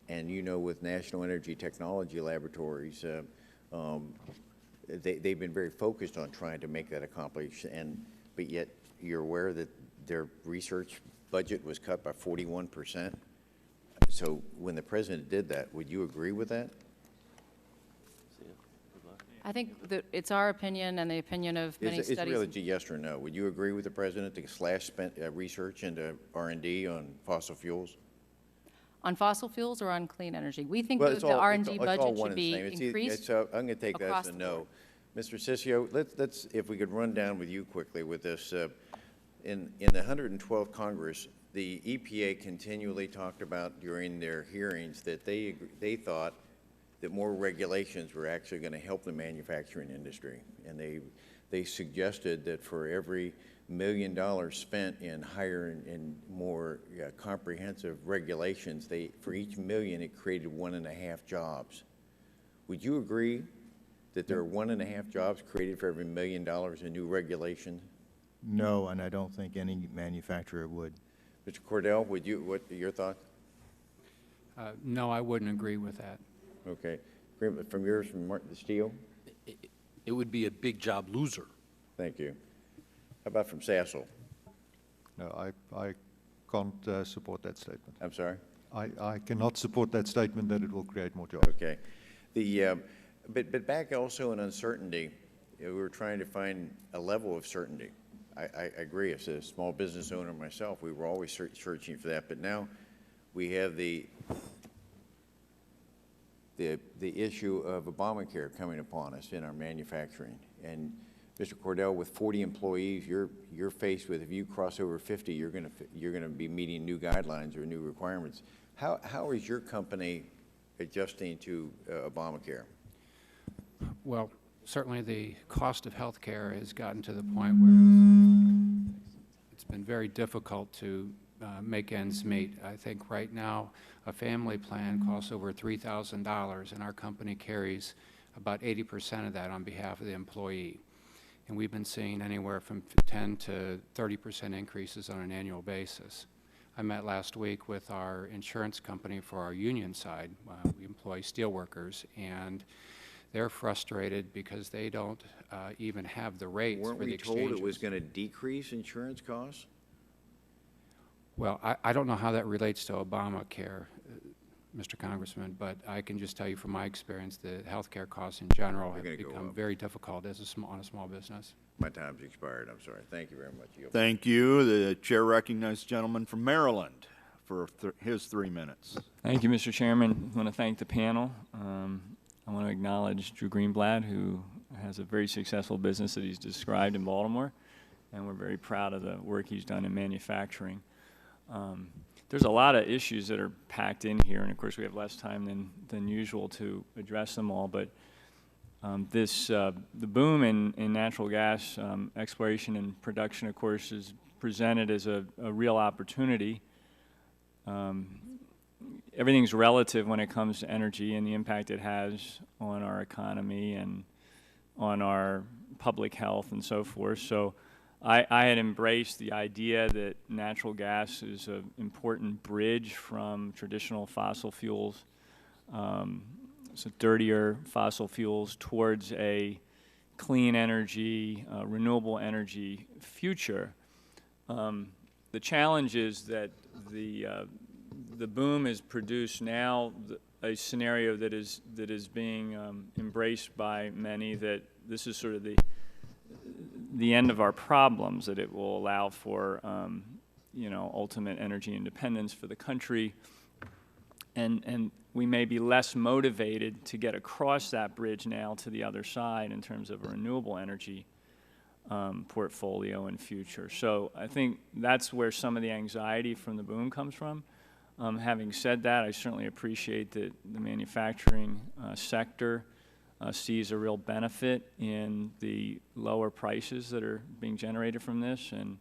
and you know with National Energy Technology Laboratories, they've been very focused on trying to make that accomplished, but yet you're aware that their research budget was cut by 41%. So when the president did that, would you agree with that? I think that it's our opinion and the opinion of many It's studies. really a yes or no. Would you agree with the president to slash research into R&D on fossil fuels? On fossil fuels or on clean energy? We think Well, that it's the all- R&D it's all budget one should and the be same. It's increased. I'm going to take that across as a the no. board. Mr. Ciccio, let's, if we could run down with you quickly with this. In the 112th Congress, the EPA continually talked about during their hearings that they thought that more regulations were actually going to help the manufacturing industry. And they suggested that for every $1 million spent in higher and more comprehensive regulations, for each million, it created 1.5 jobs. Would you agree that there are 1.5 jobs created for every $1 million in new regulation? No, and I don't think any manufacturer would. Mr. Cordell, what are your thoughts? No, I wouldn't agree with that. Okay. From yours, from Martin Steele? It would be a big job loser. Thank you. How about from Sassel? No, I can't support that statement. I'm sorry? I cannot support that statement that it will create more jobs. Okay. But back also in uncertainty, we were trying to find a level of certainty. I agree. As a small business owner myself, we were always searching for that. But now we have the issue of Obamacare coming upon us in our manufacturing. And Mr. Cordell, with 40 employees, you're faced with, if you cross over 50, you're going to be meeting new guidelines or new requirements. How is your company adjusting to Obamacare? Well, certainly the cost of health care has gotten to the point where it's been very difficult to make ends meet. I think right now a family plan costs over $3,000, and our company carries about 80% of that on behalf of the employee. And we've been seeing anywhere from 10 to 30% increases on an annual basis. I met last week with our insurance company for our union side. We employ steelworkers, and they're frustrated because they don't even have the rates Weren't for the we told exchanges. it was going to decrease insurance costs? Well, I don't know how that relates to Obamacare, Mr. Congressman, but I can just tell you from my experience that health care costs in general have become very difficult on a small business. My time's expired. I'm sorry. Thank you very much. Thank you. The chair recognizes the gentleman from Maryland for his 3 minutes. Thank you, Mr. Chairman. I want to thank the panel. I want to acknowledge Drew Greenblatt, who has a very successful business that he's described in Baltimore, and we're very proud of the work he's done in manufacturing. There's a lot of issues that are packed in here, and of course we have less time than usual to address them all, but the boom in natural gas exploration and production, of course, is presented as a real opportunity. everything's relative when it comes to energy and the impact it has on our economy and on our public health and so forth. So I had embraced the idea that natural gas is an important bridge from traditional fossil fuels, so dirtier fossil fuels, towards a clean energy, renewable energy future. The challenge is that the boom has produced now a scenario that is being embraced by many, that this is sort of the end of our problems, that it will allow for you know, ultimate energy independence for the country, and we may be less motivated to get across that bridge now to the other side in terms of a renewable energy portfolio and future. So I think that's where some of the anxiety from the boom comes from. Having said that, I certainly appreciate that the manufacturing sector sees a real benefit in the lower prices that are being generated from this, and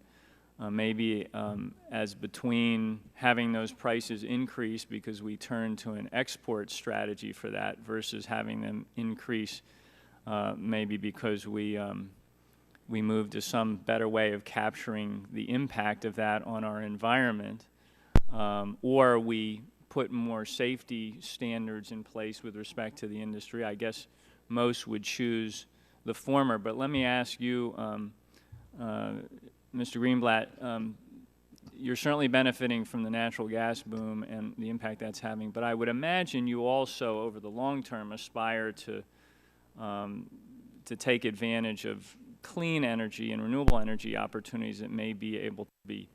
maybe as between having those prices increase because we turn to an export strategy for that versus having them increase maybe because we move to some better way of capturing the impact of that on our environment, or we put more safety standards in place with respect to the industry. I guess most would choose the former. But let me ask you, Mr. Greenblatt, you're certainly benefiting from the natural gas boom and the impact that's having, but I would imagine you also, over the long term, aspire to take advantage of clean energy and renewable energy opportunities that may be able to be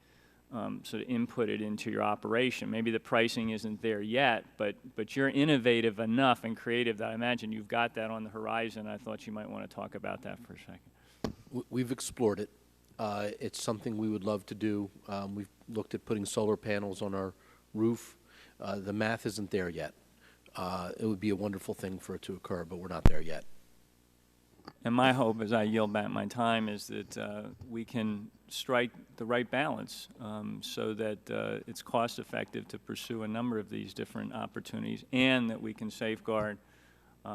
sort of inputted into your operation. Maybe the pricing isn't there yet, but you're innovative enough and creative that I imagine you've got that on the horizon. I thought you might want to talk about that for a second. We've explored it. It's something we would love to do. We've looked at putting solar panels on our roof. The math isn't there yet. It would be a wonderful thing for it to occur, but we're not there yet. And my hope, as I yield back my time, is that we can strike the right balance so that it's cost effective to pursue a number of these different opportunities, and that we can safeguard,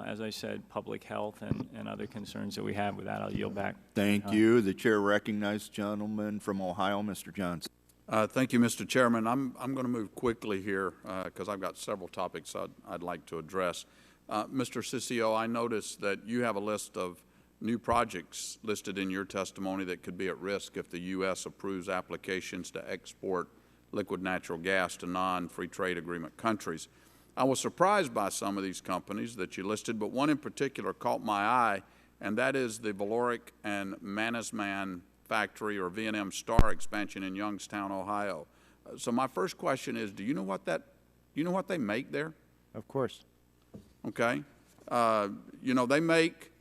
as I said, public health and other concerns that we have. With that, I'll yield back. Thank you. The chair recognizes gentleman from Ohio, Mr. Johnson. Thank you, Mr. Chairman. I'm going to move quickly here because I've got several topics I'd like to address. Mr. Ciccio, I noticed that you have a list of new projects listed in your testimony that could be at risk if the U.S. approves applications to export liquid natural gas to non-free trade agreement countries. I was surprised by some of these companies that you listed, but one in particular caught my eye, and that is the Vallourec and Mannesmann factory, or V&M Star expansion in Youngstown, Ohio. So my first question is, do you know what they make there? Of course. Okay. You know, they make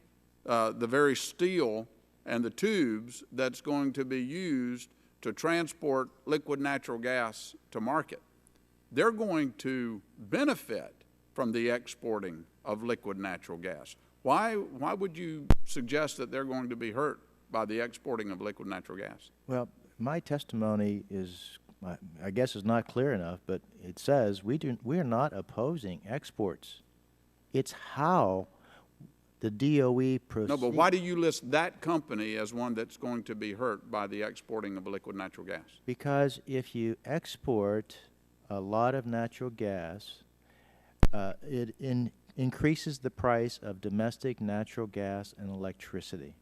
the very steel and the tubes that's going to be used to transport liquid natural gas to market. They're going to benefit from the exporting of liquid natural gas. Why would you suggest that they're going to be hurt by the exporting of liquid natural gas? Well, my testimony is, I guess, is not clear enough, but it says we are not opposing exports. It's how the DOE proceeds. No, but why do you list that company as one that's going to be hurt by the exporting of liquid natural gas? Because if you export a lot of natural gas, it increases the price of domestic natural gas and electricity.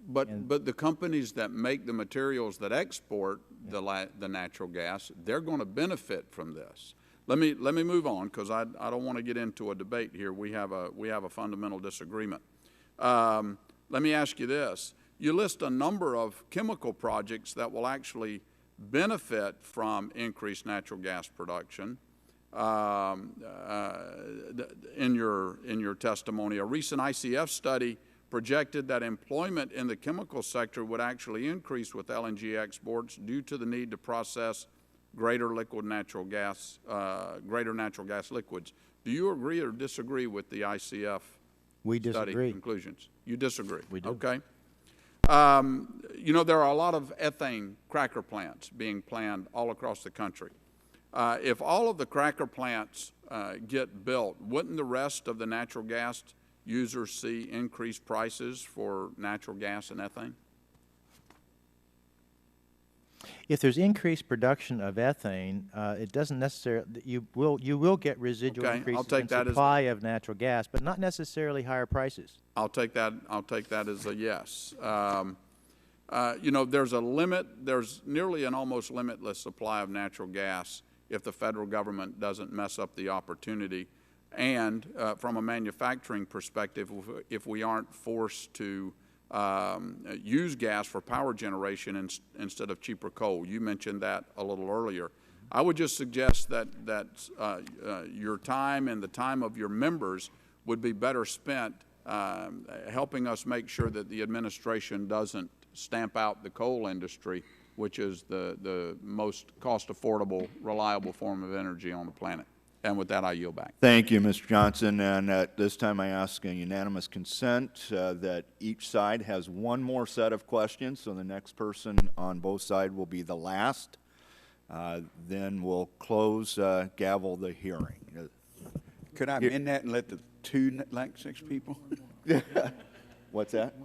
But the companies that make the materials that export the natural gas, they're going to benefit from this. Let me move on, because I don't want to get into a debate here. We have a fundamental disagreement. Let me ask you this: you list a number of chemical projects that will actually benefit from increased natural gas production. In your testimony, a recent ICF study projected that employment in the chemical sector would actually increase with LNG exports due to the need to process greater natural gas liquids. Do you agree or disagree with the ICF study conclusions? You disagree? We do. Okay. You know, there are a lot of ethane cracker plants being planned all across the country. If all of the cracker plants get built, wouldn't the rest of the natural gas users see increased prices for natural gas and ethane? If there's increased production of ethane, it doesn't necessarily, you will get residual Okay, I'll increases take in that as- supply of natural gas, but not necessarily higher prices. I'll take that as a yes. You know, there's a limit, there's nearly an almost limitless supply of natural gas if the federal government doesn't mess up the opportunity. And from a manufacturing perspective, if we aren't forced to use gas for power generation instead of cheaper coal. You mentioned that a little earlier. I would just suggest that your time and the time of your members would be better spent helping us make sure that the administration doesn't stamp out the coal industry, which is the most cost-affordable, reliable form of energy on the planet. And with that, I yield back. Thank you, Mr. Johnson. And at this time, I ask a unanimous consent that each side has one more set of questions, so the next person on both sides will be the last. Then we'll close, gavel the hearing. Could I amend that and let the two, like 6 people? What's that?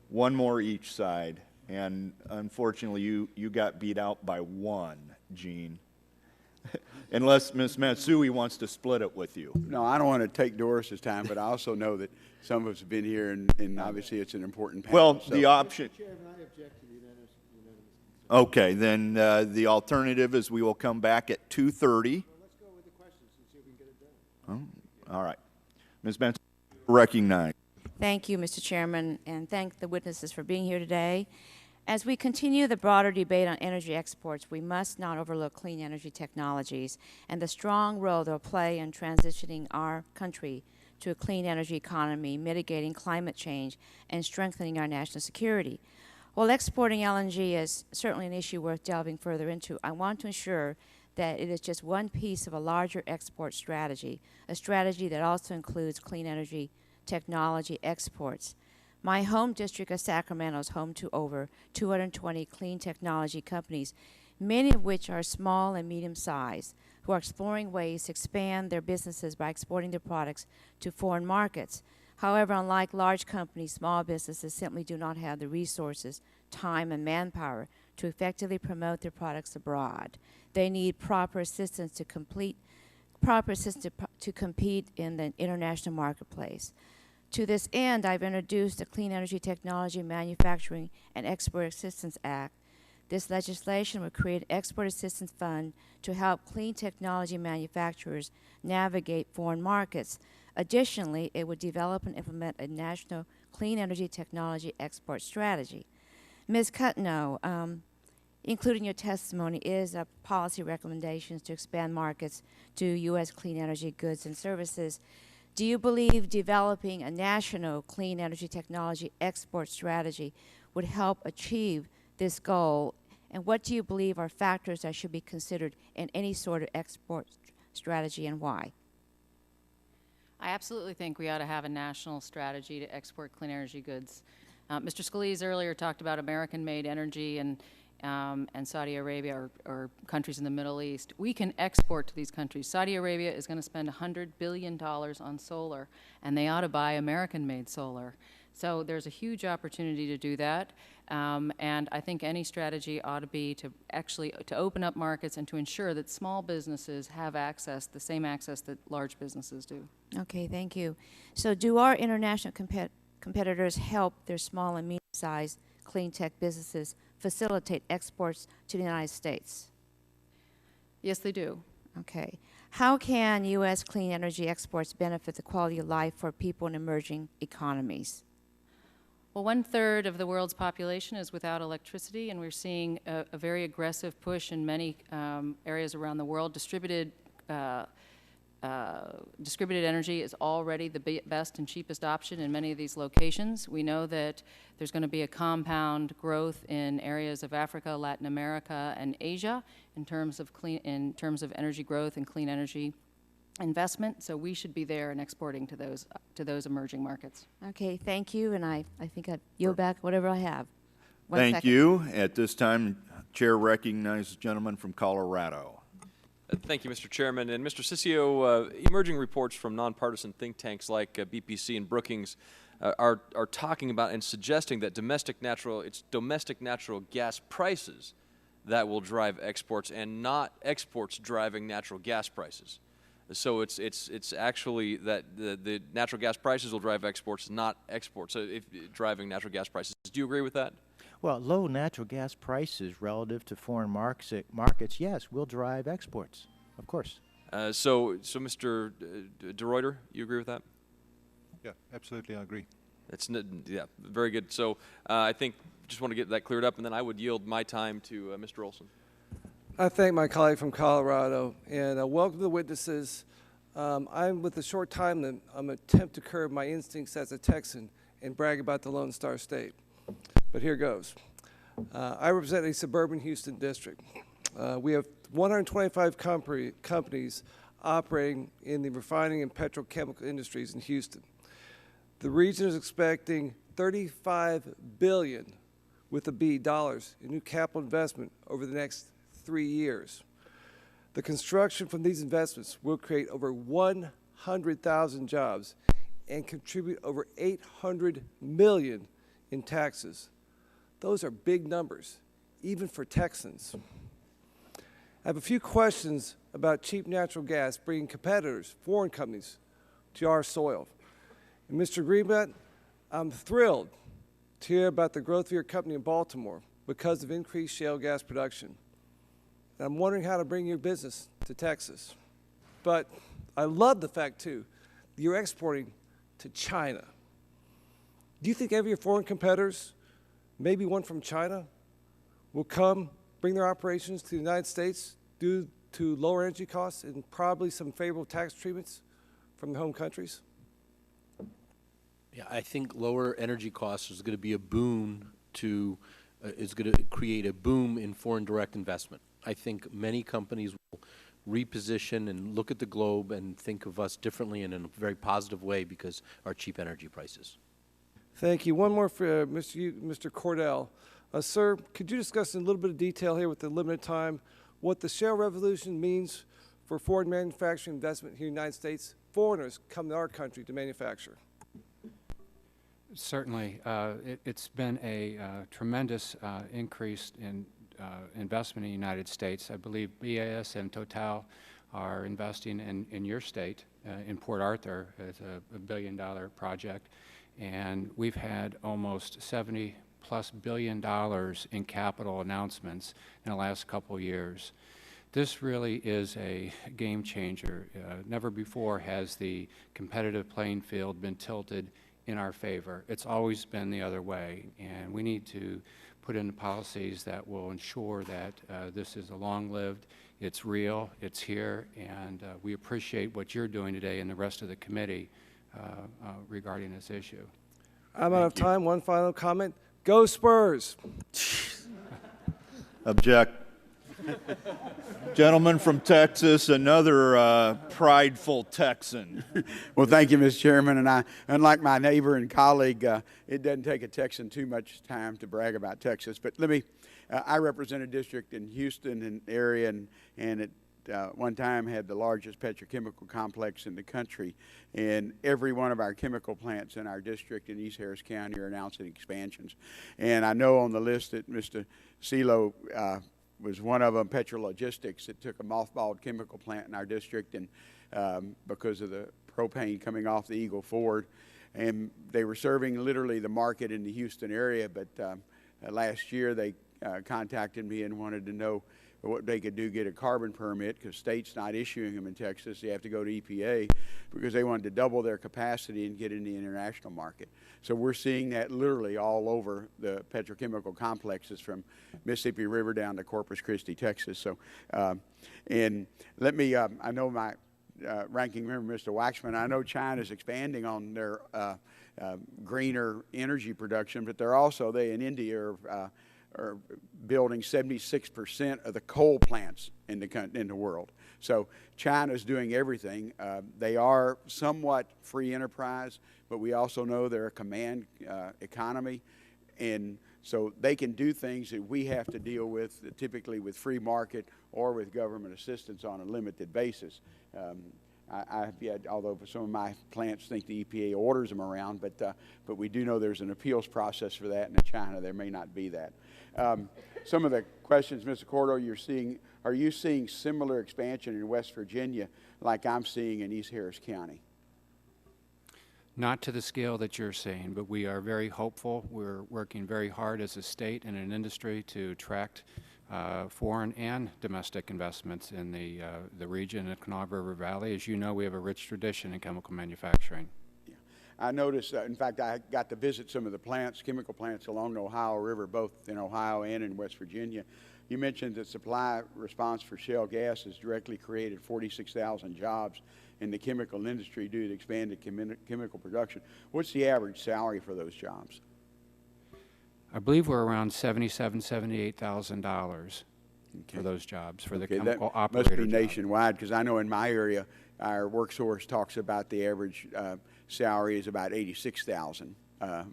One more each side. And unfortunately, you got beat out by one, Gene. Unless Ms. Matsui wants to split it with you. No, I don't want to take Doris's time, but I also know that some of us have been here, and obviously it's an important panel. Well, so. the option. Okay, then the alternative is we will come back at 2:30. Let's go with the questions and see if we can get it done. All right. Ms. Benson, recognize. Thank you, Mr. Chairman, and thank the witnesses for being here today. As we continue the broader debate on energy exports, we must not overlook clean energy technologies and the strong role they'll play in transitioning our country to a clean energy economy, mitigating climate change, and strengthening our national security. While exporting LNG is certainly an issue worth delving further into, I want to ensure that it is just one piece of a larger export strategy, a strategy that also includes clean energy technology exports. My home district of Sacramento is home to over 220 clean technology companies, many of which are small and medium-sized, who are exploring ways to expand their businesses by exporting their products to foreign markets. However, unlike large companies, small businesses simply do not have the resources, time, and manpower to effectively promote their products abroad. They need proper assistance to compete in the international marketplace. To this end, I've introduced the Clean Energy Technology Manufacturing and Export Assistance Act. This legislation would create an export assistance fund to help clean technology manufacturers navigate foreign markets. Additionally, it would develop and implement a national clean energy technology export strategy. Ms. Cutno, including your testimony is policy recommendations to expand markets to U.S. clean energy goods and services. Do you believe developing a national clean energy technology export strategy would help achieve this goal? And what do you believe are factors that should be considered in any sort of export strategy, and why? I absolutely think we ought to have a national strategy to export clean energy goods. Mr. Scalise earlier talked about American-made energy and Saudi Arabia or countries in the Middle East. We can export to these countries. Saudi Arabia is going to spend $100 billion on solar, and they ought to buy American-made solar. So there's a huge opportunity to do that, and I think any strategy ought to be to open up markets and to ensure that small businesses have access, the same access that large businesses do. Okay, thank you. So do our international competitors help their small and medium-sized clean tech businesses facilitate exports to the United States? Yes, they do. Okay. How can U.S. clean energy exports benefit the quality of life for people in emerging economies? Well, 1/3 of the world's population is without electricity, and we're seeing a very aggressive push in many areas around the world. Distributed energy is already the best and cheapest option in many of these locations. We know that there's going to be a compound growth in areas of Africa, Latin America, and Asia in terms of energy growth and clean energy investment. So we should be there and exporting to those emerging markets. Okay, thank you, and I think I yield back whatever I have. Thank you. At this time, Chair recognizes the gentleman from Colorado. Thank you, Mr. Chairman. And Mr. Ciccio, emerging reports from nonpartisan think tanks like BPC and Brookings are talking about and suggesting that domestic natural gas prices that will drive exports and not exports driving natural gas prices. So it's actually that the natural gas prices will drive exports, not exports, so driving natural gas prices. Do you agree with that? Well, low natural gas prices relative to foreign markets, yes, will drive exports, of course. So Mr. De Ruyter, you agree with that? Yeah, absolutely, I agree. Yeah, very good. So I think just want to get that cleared up, and then I would yield my time to Mr. Olson. I thank my colleague from Colorado, and welcome to the witnesses. I'm with a short time that I'm going to attempt to curb my instincts as a Texan and brag about the Lone Star State. But here goes. I represent a suburban Houston district. We have 125 companies operating in the refining and petrochemical industries in Houston. The region is expecting $35 billion with a B dollars in new capital investment over the next 3 years. The construction from these investments will create over 100,000 jobs and contribute over $800 million in taxes. Those are big numbers, even for Texans. I have a few questions about cheap natural gas bringing competitors, foreign companies, to our soil. And Mr. Greenblatt, I'm thrilled to hear about the growth of your company in Baltimore because of increased shale gas production. And I'm wondering how to bring your business to Texas. But I love the fact, too, that you're exporting to China. Do you think every of your foreign competitors, maybe one from China, will come bring their operations to the United States due to lower energy costs and probably some favorable tax treatments from the home countries? Yeah, I think lower energy costs is going to be a boon to, is going to create a boom in foreign direct investment. I think many companies will reposition and look at the globe and think of us differently and in a very positive way because our cheap energy prices. Thank you. One more for Mr. Cordell. Sir, could you discuss in a little bit of detail here with the limited time what the shale revolution means for foreign manufacturing investment here in the United States? Foreigners come to our country to manufacture. Certainly. It's been a tremendous increase in investment in the United States. I believe BAS and Total are investing in your state, in Port Arthur. It's a $1 billion project. And we've had almost $70+ billion in capital announcements in the last couple years. This really is a game changer. Never before has the competitive playing field been tilted in our favor. It's always been the other way, and we need to put in policies that will ensure that this is a long-lived, it's real, it's here, and we appreciate what you're doing today and the rest of the committee regarding this issue. I'm out of time. One final comment. Go Spurs! Object. Gentleman from Texas, another prideful Texan. Well, thank you, Mr. Chairman. And unlike my neighbor and colleague, it doesn't take a Texan too much time to brag about Texas. But let me, I represent a district in Houston and area, and it one time had the largest petrochemical complex in the country. And every one of our chemical plants in our district in East Harris County are announcing expansions. And I know on the list that Mr. Ciccio was one of them, Petrologistics, that took a mothballed chemical plant in our district and because of the propane coming off the Eagle Ford. And they were serving literally the market in the Houston area, but last year they contacted me and wanted to know what they could do, get a carbon permit, because state's not issuing them in Texas. They have to go to EPA because they wanted to double their capacity and get in the international market. So we're seeing that literally all over the petrochemical complexes from Mississippi River down to Corpus Christi, Texas. So, and let me, I know my ranking member, Mr. Waxman, I know China's expanding on their greener energy production, but they're also, they in India are building 76% of the coal plants in the world. So China's doing everything. They are somewhat free enterprise, but we also know they're a command economy. And So they can do things that we have to deal with, typically with free market or with government assistance on a limited basis. Although some of my plants think the EPA orders them around, but we do know there's an appeals process for that, and in China there may not be that. Some of the questions, Mr. Cordo, are you seeing similar expansion in West Virginia like I'm seeing in East Harris County? Not to the scale that you're saying, but we are very hopeful. We're working very hard as a state and an industry to attract foreign and domestic investments in the region of Kanawha River Valley. As you know, we have a rich tradition in chemical manufacturing. Yeah. I noticed, in fact, I got to visit some of the plants, chemical plants along the Ohio River, both in Ohio and in West Virginia. You mentioned that supply response for shale gas has directly created 46,000 jobs in the chemical industry due to expanded chemical production. What's the average salary for those jobs? I believe we're around $77,000, $78,000 for those jobs, for the chemical operator must be jobs. nationwide, because I know in my area, our WorkSource talks about the average salary is about $86,000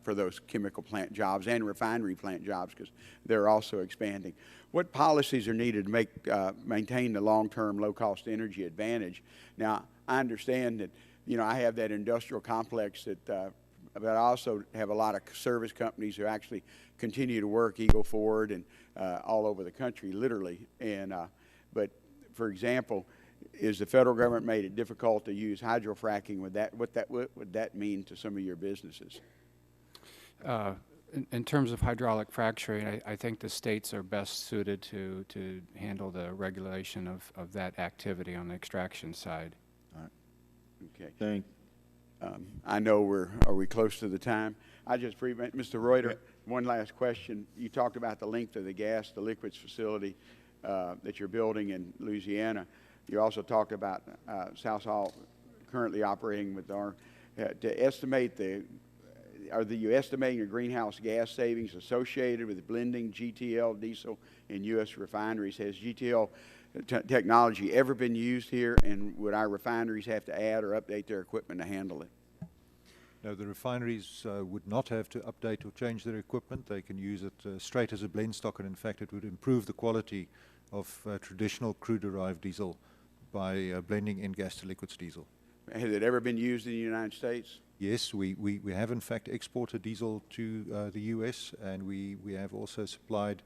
for those chemical plant jobs and refinery plant jobs, because they're also expanding. What policies are needed to maintain the long-term low-cost energy advantage? Now, I understand that, you know, I have that industrial complex that, but I also have a lot of service companies who actually continue to work, Eagle Ford and all over the country, literally. And but, for example, is the federal government made it difficult to use hydrofracking? What would that mean to some of your businesses? In terms of hydraulic fracturing, I think the states are best suited to handle the regulation of that activity on the extraction side. All right. Okay. I know are we close to the time? Mr. Reuter, one last question. You talked about the length of the gas to liquids facility that you're building in Louisiana. You also talked about South Hall currently operating with our, to estimate are you estimating the greenhouse gas savings associated with blending GTL diesel in U.S. refineries? Has GTL technology ever been used here, and would our refineries have to add or update their equipment to handle it? No, the refineries would not have to update or change their equipment. They can use it straight as a blend stock, and in fact it would improve the quality of traditional crude-derived diesel by blending in gas to liquids diesel. Has it ever been used in the United States? Yes, we have in fact exported diesel to the U.S., and we have also supplied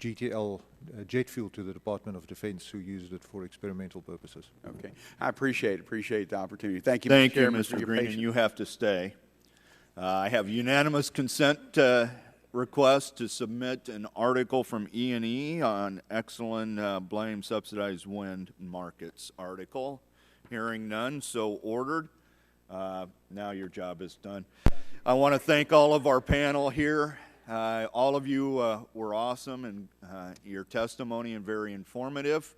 GTL jet fuel to the Department of Defense, who uses it for experimental purposes. Okay. I appreciate the opportunity. Thank you, Thank Mr. you, Chairman, Mr. for your Green, and patience. you have to stay. I have unanimous consent request to submit an article from E&E on Exelon blame subsidized wind markets article. Hearing none, so ordered. Now your job is done. I want to thank all of our panel here. All of you were awesome, and your testimony and very informative.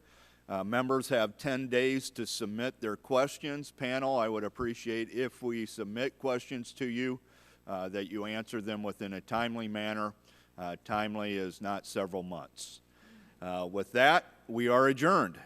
Members have 10 days to submit their questions. Panel, I would appreciate if we submit questions to you that you answer them within a timely manner. Timely is not several months. With that, we are adjourned.